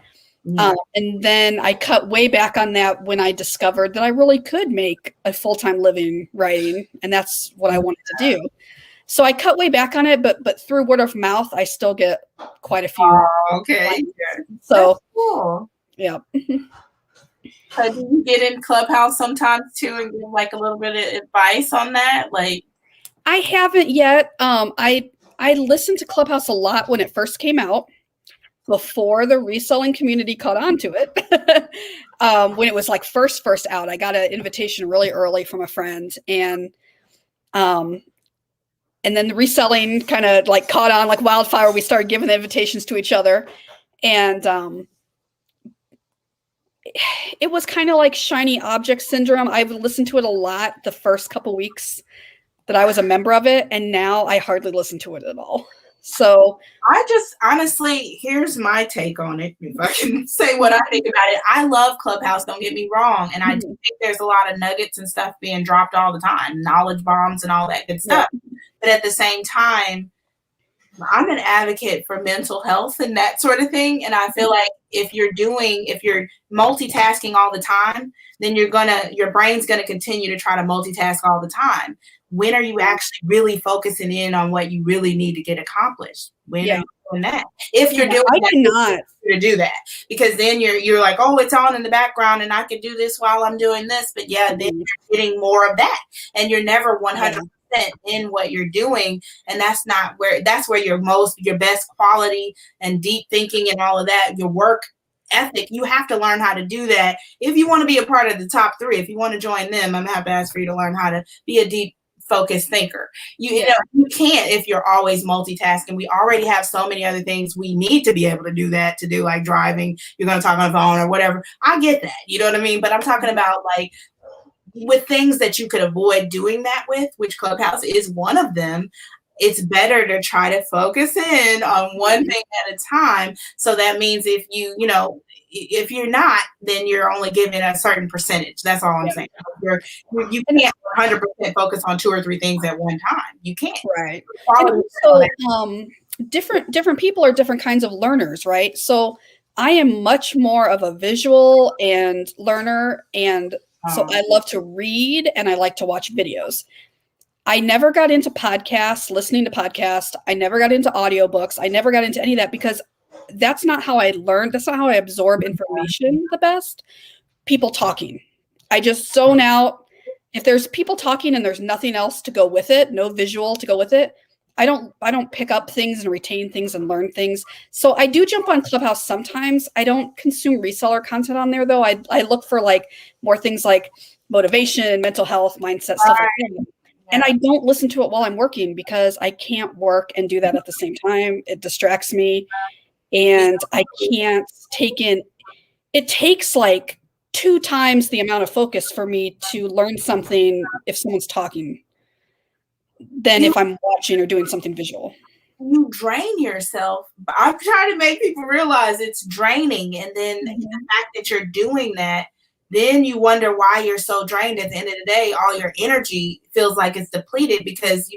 Yeah. And then I cut way back on that when I discovered that I really could make a full-time living writing. And that's what I wanted to do. So I cut way back on it, but through word of mouth, I still get quite a few. Oh, okay. So, that's cool. Yeah. So do you get in Clubhouse sometimes too and give like a little bit of advice on that? Like, I haven't yet. I listened to Clubhouse a lot when it first came out, before the reselling community caught on to it. When it was like first out, I got an invitation really early from a friend, and then the reselling kind of like caught on like wildfire. We started giving the invitations to each other. And it was kind of like shiny object syndrome. I've listened to it a lot the first couple weeks that I was a member of it. And now I hardly listen to it at all. So I just honestly, here's my take on it. If I can say what I think about it. I love Clubhouse, don't get me wrong. And I do think there's a lot of nuggets and stuff being dropped all the time, knowledge bombs and all that good stuff. Yeah. But at the same time, I'm an advocate for mental health and that sort of thing. And I feel like if you're multitasking all the time, then your brain's gonna continue to try to multitask all the time. When are you actually really focusing in on what you really need to get accomplished? When are you doing that? If you're doing that, to do that, because then you're like, oh, it's on in the background and I could do this while I'm doing this. But then you're getting more of that, and you're never 100% in what you're doing, and that's where your best quality and deep thinking and all of that, your work ethic, you have to learn how to do that if you want to be a part of the top 3. If you want to join them, I'm happy to ask for you to learn how to be a deep focused thinker. You can't if you're always multitasking. We already have so many other things we need to be able to do that, to do like driving, you're going to talk on the phone or whatever. I get that, you know what I mean? But I'm talking about like with things that you could avoid doing that with, which Clubhouse is one of them. It's better to try to focus in on one thing at a time. So that means if if you're not, then you're only giving a certain percentage. That's all I'm saying. You can't 100% focus on 2 or 3 things at one time. You can't. Right. And also, different people are different kinds of learners, right? So I am much more of a visual and learner. And so I love to read and I like to watch videos. I never got into podcasts, listening to podcasts. I never got into audiobooks. I never got into any of that because that's not how I learned. That's not how I absorb information the best. People talking. I just zone out. If there's people talking and there's nothing else to go with it, no visual to go with it, I don't pick up things and retain things and learn things. So I do jump on Clubhouse sometimes. I don't consume reseller content on there though. I look for like more things like motivation, mental health, mindset, stuff like that. And I don't listen to it while I'm working because I can't work and do that at the same time. It distracts me and I can't take in. It takes like 2 times the amount of focus for me to learn something if someone's talking than if I'm watching or doing something visual. You drain yourself. I'm trying to make people realize it's draining. And then the fact that you're doing that, then you wonder why you're so drained. At the end of the day, all your energy feels like it's depleted because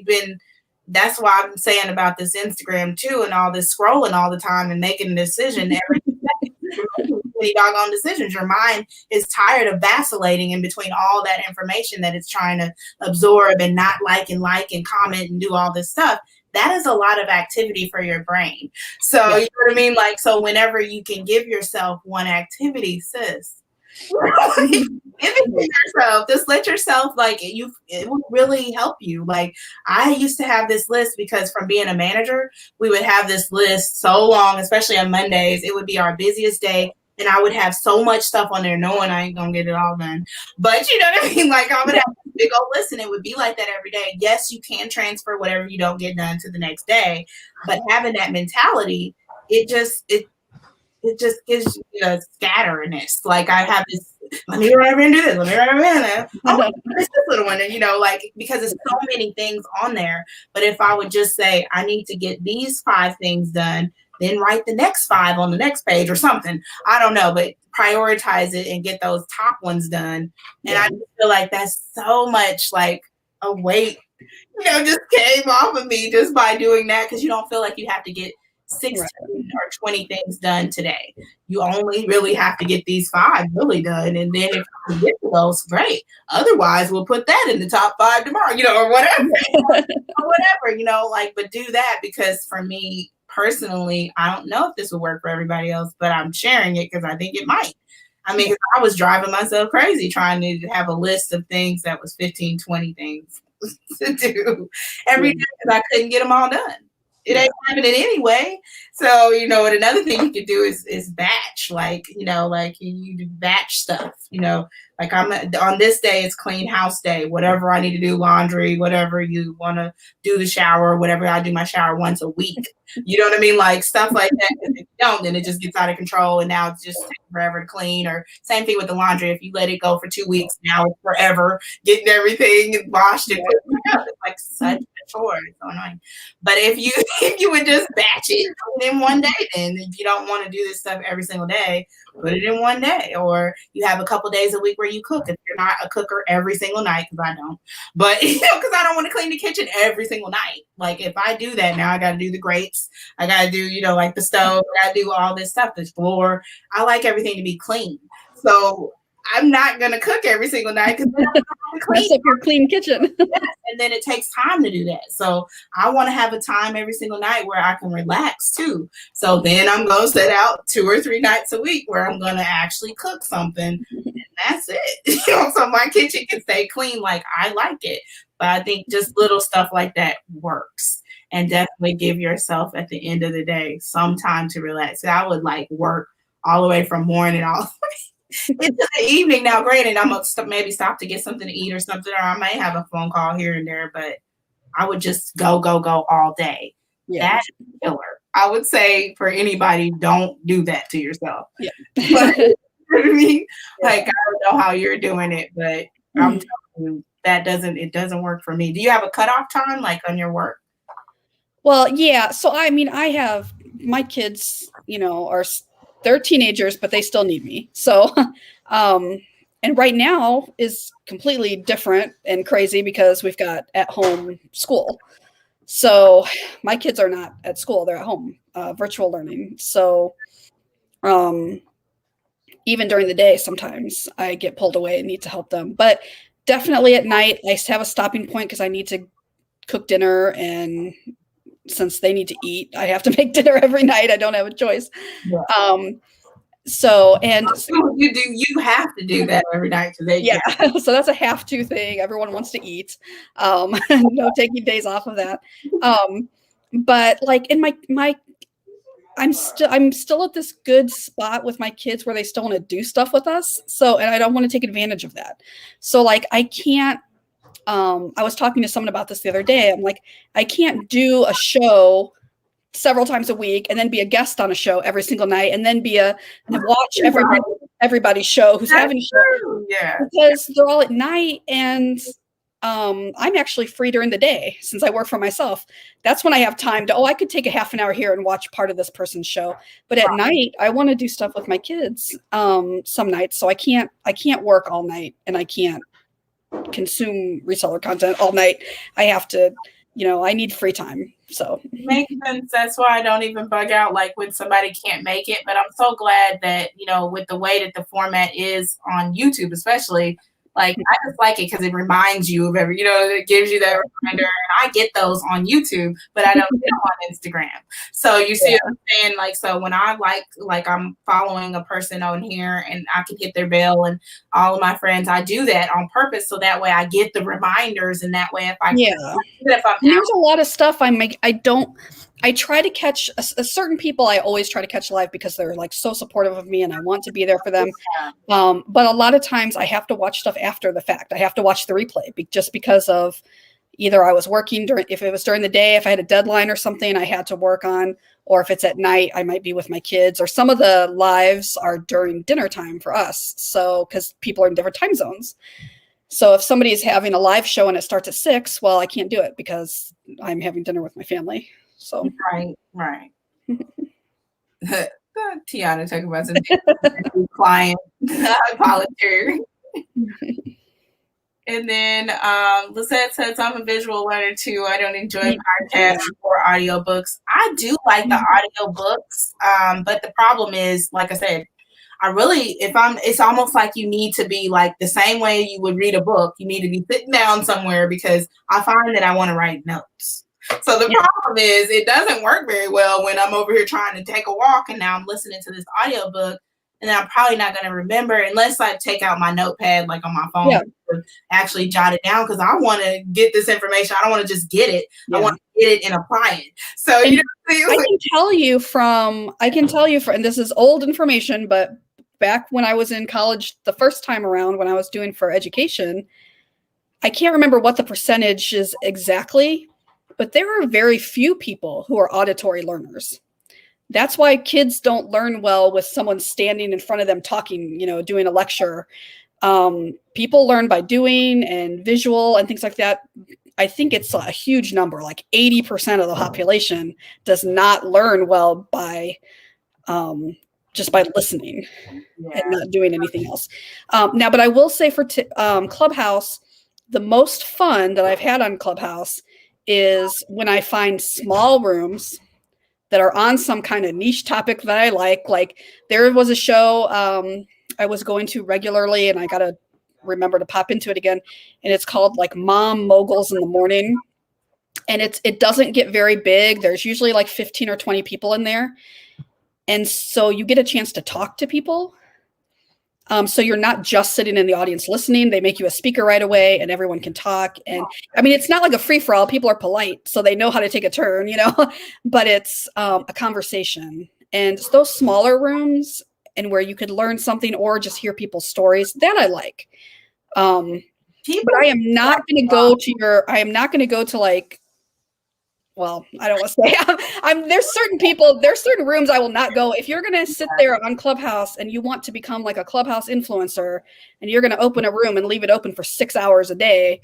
that's why I'm saying about this Instagram too, and all this scrolling all the time and making a decision every many doggone decisions. Your mind is tired of vacillating in between all that information that it's trying to absorb and not like and comment and do all this stuff. That is a lot of activity for your brain. So you know what I mean? Like, so whenever you can give yourself one activity, sis, give it to yourself. Just let yourself, like, it will really help you. Like, I used to have this list because from being a manager, we would have this list so long, especially on Mondays. It would be our busiest day. And I would have so much stuff on there knowing I ain't going to get it all done. But you know what I mean? Like, I would have a big old list and it would be like that every day. Yes, you can transfer whatever you don't get done to the next day. But having that mentality, it just gives you a scatterness. Like, I have this, let me run over and do this, let me run over and do that. Oh, this little one, and you know, like, because it's so many things on there. But if I would just say, I need to get these 5 things done, then write the next 5 on the next page or something. I don't know, but prioritize it and get those top ones done. And I just feel like that's so much like a weight, you know, just came off of me just by doing that, because you don't feel like you have to get 16 or 20 things done today. You only really have to get these 5 really done. And then if you get to those, great. Otherwise, we'll put that in the top 5 tomorrow, you know, or whatever. Or whatever, you know, like, but do that, because for me personally, I don't know if this will work for everybody else, but I'm sharing it because I think it might. I mean, I was driving myself crazy trying to have a list of things that was 15, 20 things to do every day because I couldn't get them all done. It ain't happening anyway. So, you know, and another thing you could do is batch, like, you know, like you do batch stuff, you know, like on this day, it's clean house day, whatever I need to do, laundry, whatever you want to do, the shower, whatever. I do my shower once a week. You know what I mean? Like stuff like that. If you don't, then it just gets out of control. And now it's just taking forever to clean. Or same thing with the laundry. If you let it go for 2 weeks, now it's forever getting everything washed and it's like such a chore. It's so annoying. But if you would just batch it in one day, then if you don't want to do this stuff every single day, put it in one day. Or you have a couple days a week where you cook. If you're not a cooker every single night, because I don't, but you know, because I don't want to clean the kitchen every single night. Like if I do that, now I got to do the grates. I got to do, you know, like the stove. I got to do all this stuff, the floor. I like everything to be clean. So I'm not going to cook every single night because mess up your clean kitchen. Yes, and then it takes time to do that. So I want to have a time every single night where I can relax too. So then I'm going to set out 2 or 3 nights a week where I'm going to actually cook something. And that's it. You know, so my kitchen can stay clean like I like it. But I think just little stuff like that works. And definitely give yourself at the end of the day some time to relax. So I would like work all the way from morning all the way into the evening. Now, granted, I'm gonna maybe stop to get something to eat or something, or I may have a phone call here and there, but I would just go all day. Yeah. That's killer. I would say for anybody, don't do that to yourself. Yeah. But, you know what I mean? Like, I don't know how you're doing it, but I'm telling you, it doesn't work for me. Do you have a cutoff time, like on your work? Well, yeah. So, I mean, I have my kids, you know, they're teenagers, but they still need me. So, and right now is completely different and crazy because we've got at home school. So my kids are not at school. They're at home, virtual learning. So Even during the day, sometimes I get pulled away and need to help them. But definitely at night, I have a stopping point because I need to cook dinner. And since they need to eat, I have to make dinner every night. I don't have a choice. Yeah. So you have to do that every night today. Yeah. So that's a have to thing. Everyone wants to eat. No taking days off of that. But like in I'm still at this good spot with my kids where they still want to do stuff with us. So, and I don't want to take advantage of that. So like I can't, I was talking to someone about this the other day. I'm like, I can't do a show several times a week and then be a guest on a show every single night and then watch everybody's show who's having a show. Yeah. Because they're all at night and I'm actually free during the day since I work for myself. That's when I have time to, I could take a half an hour here and watch part of this person's show. But at night, I want to do stuff with my kids some nights. So I can't work all night and I can't consume reseller content all night. I have to, I need free time. So makes sense. That's why I don't even bug out like when somebody can't make it. But I'm so glad that, with the way that the format is on YouTube, especially, like I just like it because it reminds you of it gives you that reminder. And I get those on YouTube, but I don't get them on Instagram. So you see what I'm saying? Like, so when I like I'm following a person on here and I can hit their bell and all of my friends, I do that on purpose. So that way I get the reminders and that way if there's a lot of stuff I try to catch a certain people. I always try to catch live because they're like so supportive of me and I want to be there for them. But a lot of times I have to watch stuff after the fact. I have to watch the replay just because of either I was working if it was during the day, if I had a deadline or something I had to work on, or if it's at night, I might be with my kids, or some of the lives are during dinner time for us. So, because people are in different time zones. So if somebody is having a live show and it starts at 6, well, I can't do it because I'm having dinner with my family. So right. Tiana talking about some client volunteer. And then Lisette says, I'm a visual learner too. I don't enjoy podcasts or audiobooks. I do like the audiobooks, but the problem is, like I said, it's almost like you need to be like the same way you would read a book. You need to be sitting down somewhere because I find that I want to write notes. So the problem is it doesn't work very well when I'm over here trying to take a walk and now I'm listening to this audiobook and I'm probably not going to remember unless I take out my notepad like on my phone to actually jot it down because I want to get this information. I don't want to just get it. I want to get it and apply it. So I can tell you from, and this is old information, but back when I was in college the first time around when I was doing for education, I can't remember what the percentage is exactly, but there are very few people who are auditory learners. That's why kids don't learn well with someone standing in front of them talking, doing a lecture. People learn by doing and visual and things like that. I think it's a huge number, like 80% of the population does not learn well by just by listening and not doing anything else. Now, but I will say for Clubhouse, the most fun that I've had on Clubhouse is when I find small rooms that are on some kind of niche topic that I like. Like there was a show I was going to regularly and I got to remember to pop into it again. And it's called like Mom Moguls in the Morning. And it doesn't get very big. There's usually like 15 or 20 people in there. And so you get a chance to talk to people. So you're not just sitting in the audience listening. They make you a speaker right away and everyone can talk. And I mean, it's not like a free for all. People are polite, so they know how to take a turn, but it's a conversation. And it's those smaller rooms and where you could learn something or just hear people's stories that I like. But I am not going to go to like, well, I don't want to say there's certain rooms I will not go. If you're going to sit there on Clubhouse and you want to become like a Clubhouse influencer and you're going to open a room and leave it open for 6 hours a day,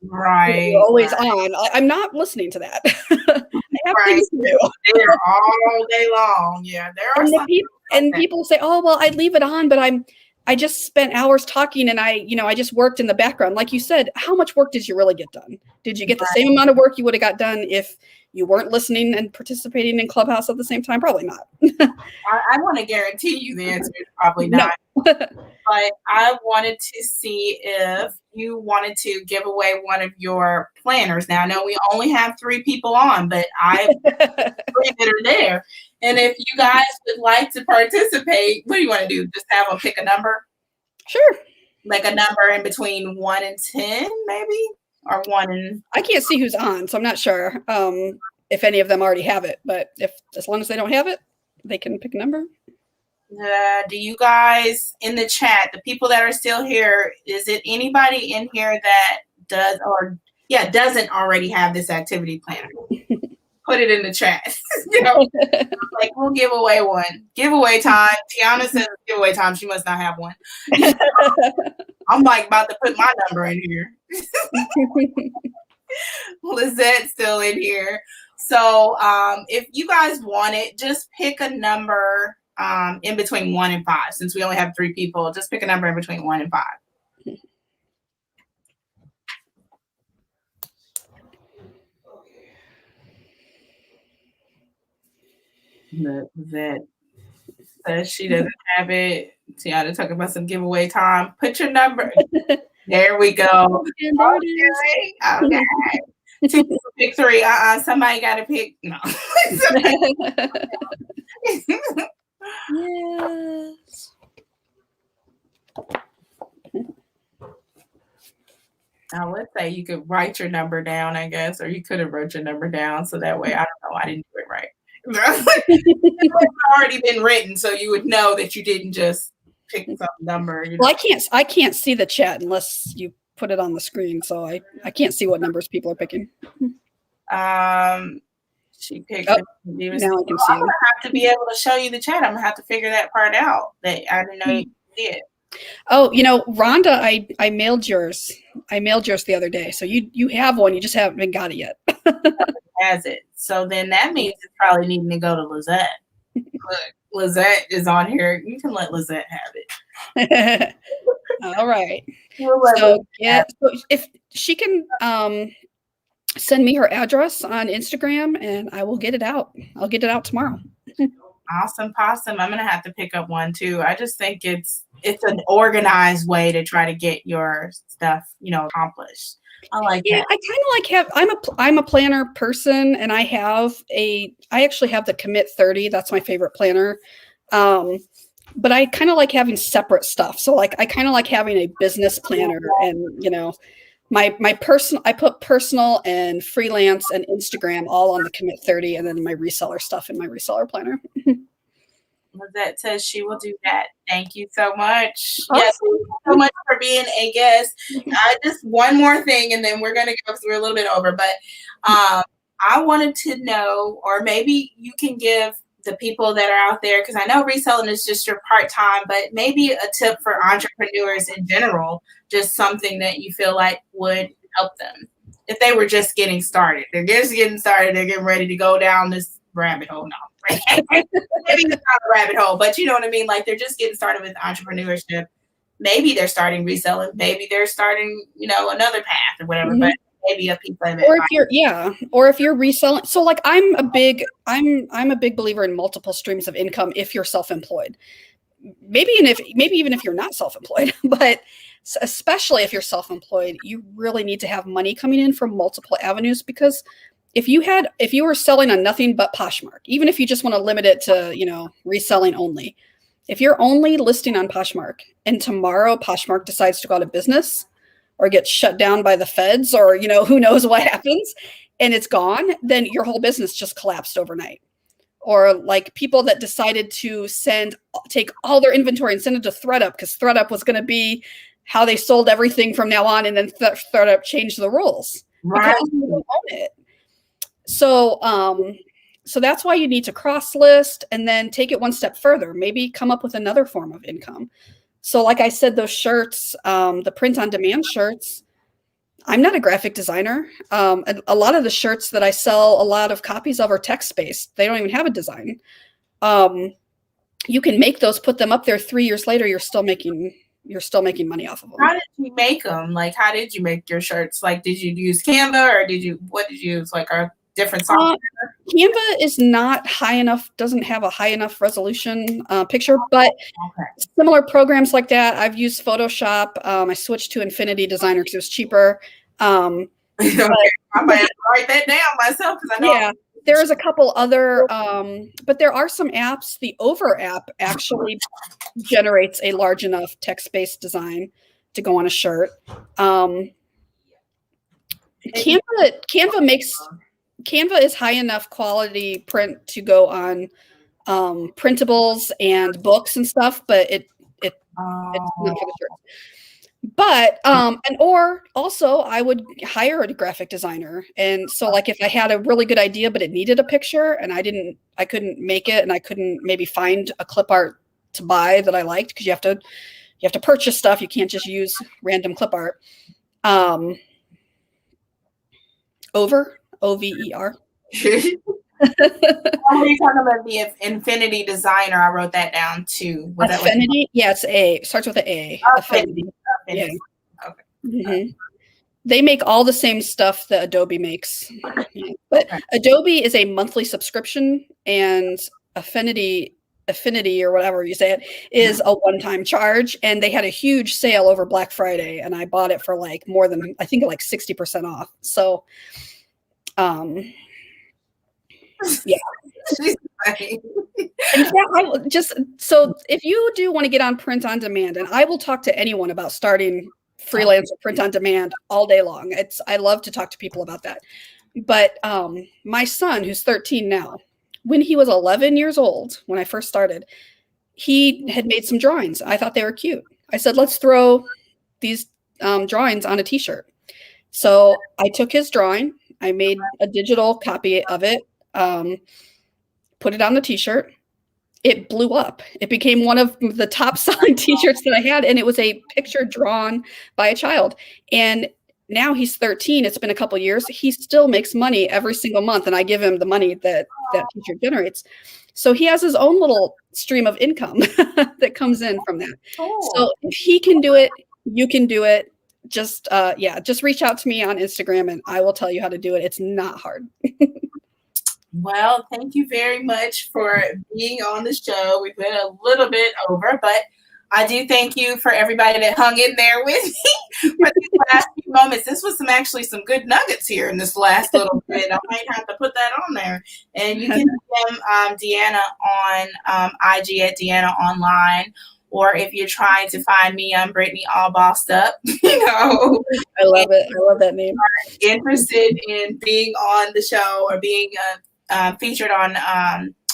right? Always on. I'm not listening to that. I have things to do. They're all day long. Yeah, there are and people say, "Oh, well, I'd leave it on, but I just spent hours talking and I just worked in the background." Like you said, how much work did you really get done? Did you get the same amount of work you would have got done if you weren't listening and participating in Clubhouse at the same time? Probably not. I want to guarantee you the answer is probably not. But I wanted to see if you wanted to give away one of your planners. Now, I know we only have 3 people on, but I have 3 that are there. And if you guys would like to participate, what do you want to do? Just have them pick a number? Sure. Like a number in between 1 and 10, maybe? Or 1 and... I can't see who's on, so I'm not sure if any of them already have it. But as long as they don't have it, they can pick a number. Do you guys in the chat, the people that are still here, is it anybody in here that doesn't already have this activity planner? Put it in the chat. Like we'll give away one. Giveaway time. Tiana says giveaway time. She must not have one. I'm like about to put my number in here. Lizette's still in here. So if you guys want it, just pick a number in between 1 and 5. Since we only have 3 people, just pick a number in between 1 and 5. That says she doesn't have it. Tiana talking about some giveaway time. Put your number. There we go. Okay. 2 people pick 3. Somebody got to pick. No. Yes. I would say you could write your number down, I guess, or you could have wrote your number down so that way I don't know. I didn't do it right. It's already been written, so you would know that you didn't just pick some number. Well, I can't see the chat unless you put it on the screen, so I can't see what numbers people are picking. She picked. Now I can see I'm gonna have to be able to show you the chat. I'm gonna have to figure that part out. That I didn't know you could see it. Oh, Rhonda, I mailed yours. I mailed yours the other day, so you have one. You just haven't got it yet. Has it? So then that means it's probably needing to go to Lizette. Look, Lizette is on here. You can let Lizette have it. All right. So if she can send me her address on Instagram, and I will get it out. I'll get it out tomorrow. Awesome possum. I'm gonna have to pick up one too. I just think it's an organized way to try to get your stuff, accomplished. I like that. I kind of like I'm a planner person, and I actually have the Commit 30. That's my favorite planner. But I kind of like having separate stuff. So like I kind of like having a business planner, and my personal, I put personal and freelance and Instagram all on the Commit 30, and then my reseller stuff in my reseller planner. Lizette says she will do that. Thank you so much. Awesome. Yes, thank you so much for being a guest. Just one more thing, and then we're going to go because we're a little bit over. But I wanted to know, or maybe you can give the people that are out there, because I know reselling is just your part-time, but maybe a tip for entrepreneurs in general, just something that you feel like would help them if they were just getting started. They're just getting started. They're getting ready to go down this rabbit hole. No. Maybe it's not a rabbit hole, but you know what I mean? Like they're just getting started with entrepreneurship. Maybe they're starting reselling. Maybe they're starting, another path or whatever, but maybe a piece of it. Or if you're reselling. So like I'm a big believer in multiple streams of income if you're self-employed. Maybe even if you're not self-employed, but especially if you're self-employed, you really need to have money coming in from multiple avenues, because if you were selling on nothing but Poshmark, even if you just want to limit it to, reselling only, if you're only listing on Poshmark and tomorrow Poshmark decides to go out of business or get shut down by the feds, or, who knows what happens, and it's gone, then your whole business just collapsed overnight. Or like people that decided to take all their inventory and send it to ThreadUp, because ThreadUp was going to be how they sold everything from now on. And then ThreadUp changed the rules. Right. Because you don't own it. So that's why you need to cross list and then take it one step further. Maybe come up with another form of income. So like I said, those shirts, the print on demand shirts, I'm not a graphic designer. A lot of the shirts that I sell, a lot of copies of are text-based. They don't even have a design. You can make those, put them up there 3 years later, you're still making money off of them. How did you make them? Like, how did you make your shirts? Like, did you use Canva, or what did you use? Like, different software? Canva is not high enough, doesn't have a high enough resolution picture, but similar programs like that. I've used Photoshop. I switched to Infinity Designer because it was cheaper. Okay. I might have to write that down myself because I know. Yeah, there's a couple other, but there are some apps. The Over app actually generates a large enough text-based design to go on a shirt. Canva is high enough quality print to go on printables and books and stuff, but it's not for the shirt. But or also I would hire a graphic designer. And so like if I had a really good idea but it needed a picture and I couldn't make it and I couldn't maybe find a clip art to buy that I liked, because you have to purchase stuff. You can't just use random clip art. Over, Over. What are you talking about? The Infinity Designer. I wrote that down too. Affinity? Yeah, it's A. It starts with an A. Affinity. Yeah. Okay. Mm-hmm. They make all the same stuff that Adobe makes. Yeah. But Adobe is a monthly subscription, and Affinity or whatever you say it is a one-time charge. And they had a huge sale over Black Friday, and I bought it for like more than, I think, like 60% off. So yeah. So if you do want to get on print on demand, and I will talk to anyone about starting freelance or print on demand all day long. I love to talk to people about that. But my son, who's 13 now, when he was 11 years old, when I first started, he had made some drawings. I thought they were cute. I said, let's throw these drawings on a t-shirt. So I took his drawing. I made a digital copy of it, put it on the t-shirt. It blew up. It became one of the top selling t-shirts that I had. And it was a picture drawn by a child. And now he's 13. It's been a couple of years. He still makes money every single month. And I give him the money that t-shirt generates. So he has his own little stream of income that comes in from that. So if he can do it, you can do it. Just reach out to me on Instagram and I will tell you how to do it. It's not hard. Well, thank you very much for being on the show. We've been a little bit over, but I do thank you for everybody that hung in there with me for these last few moments. This was some good nuggets here in this last little bit. I might have to put that on there. And you can DM Deanna on IG at Deanna.Online. Or if you're trying to find me, I'm Brittany.All-Bossed-Up. I love it. I love that name. Interested in being on the show or being featured on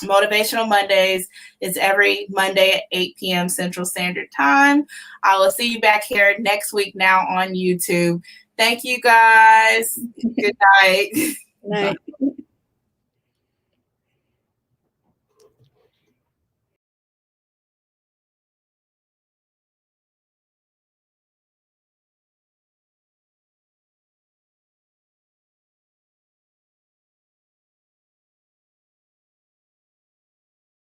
Motivational Mondays. It's every Monday at 8 p.m. Central Standard Time. I will see you back here next week now on YouTube. Thank you, guys. Good night. Good night.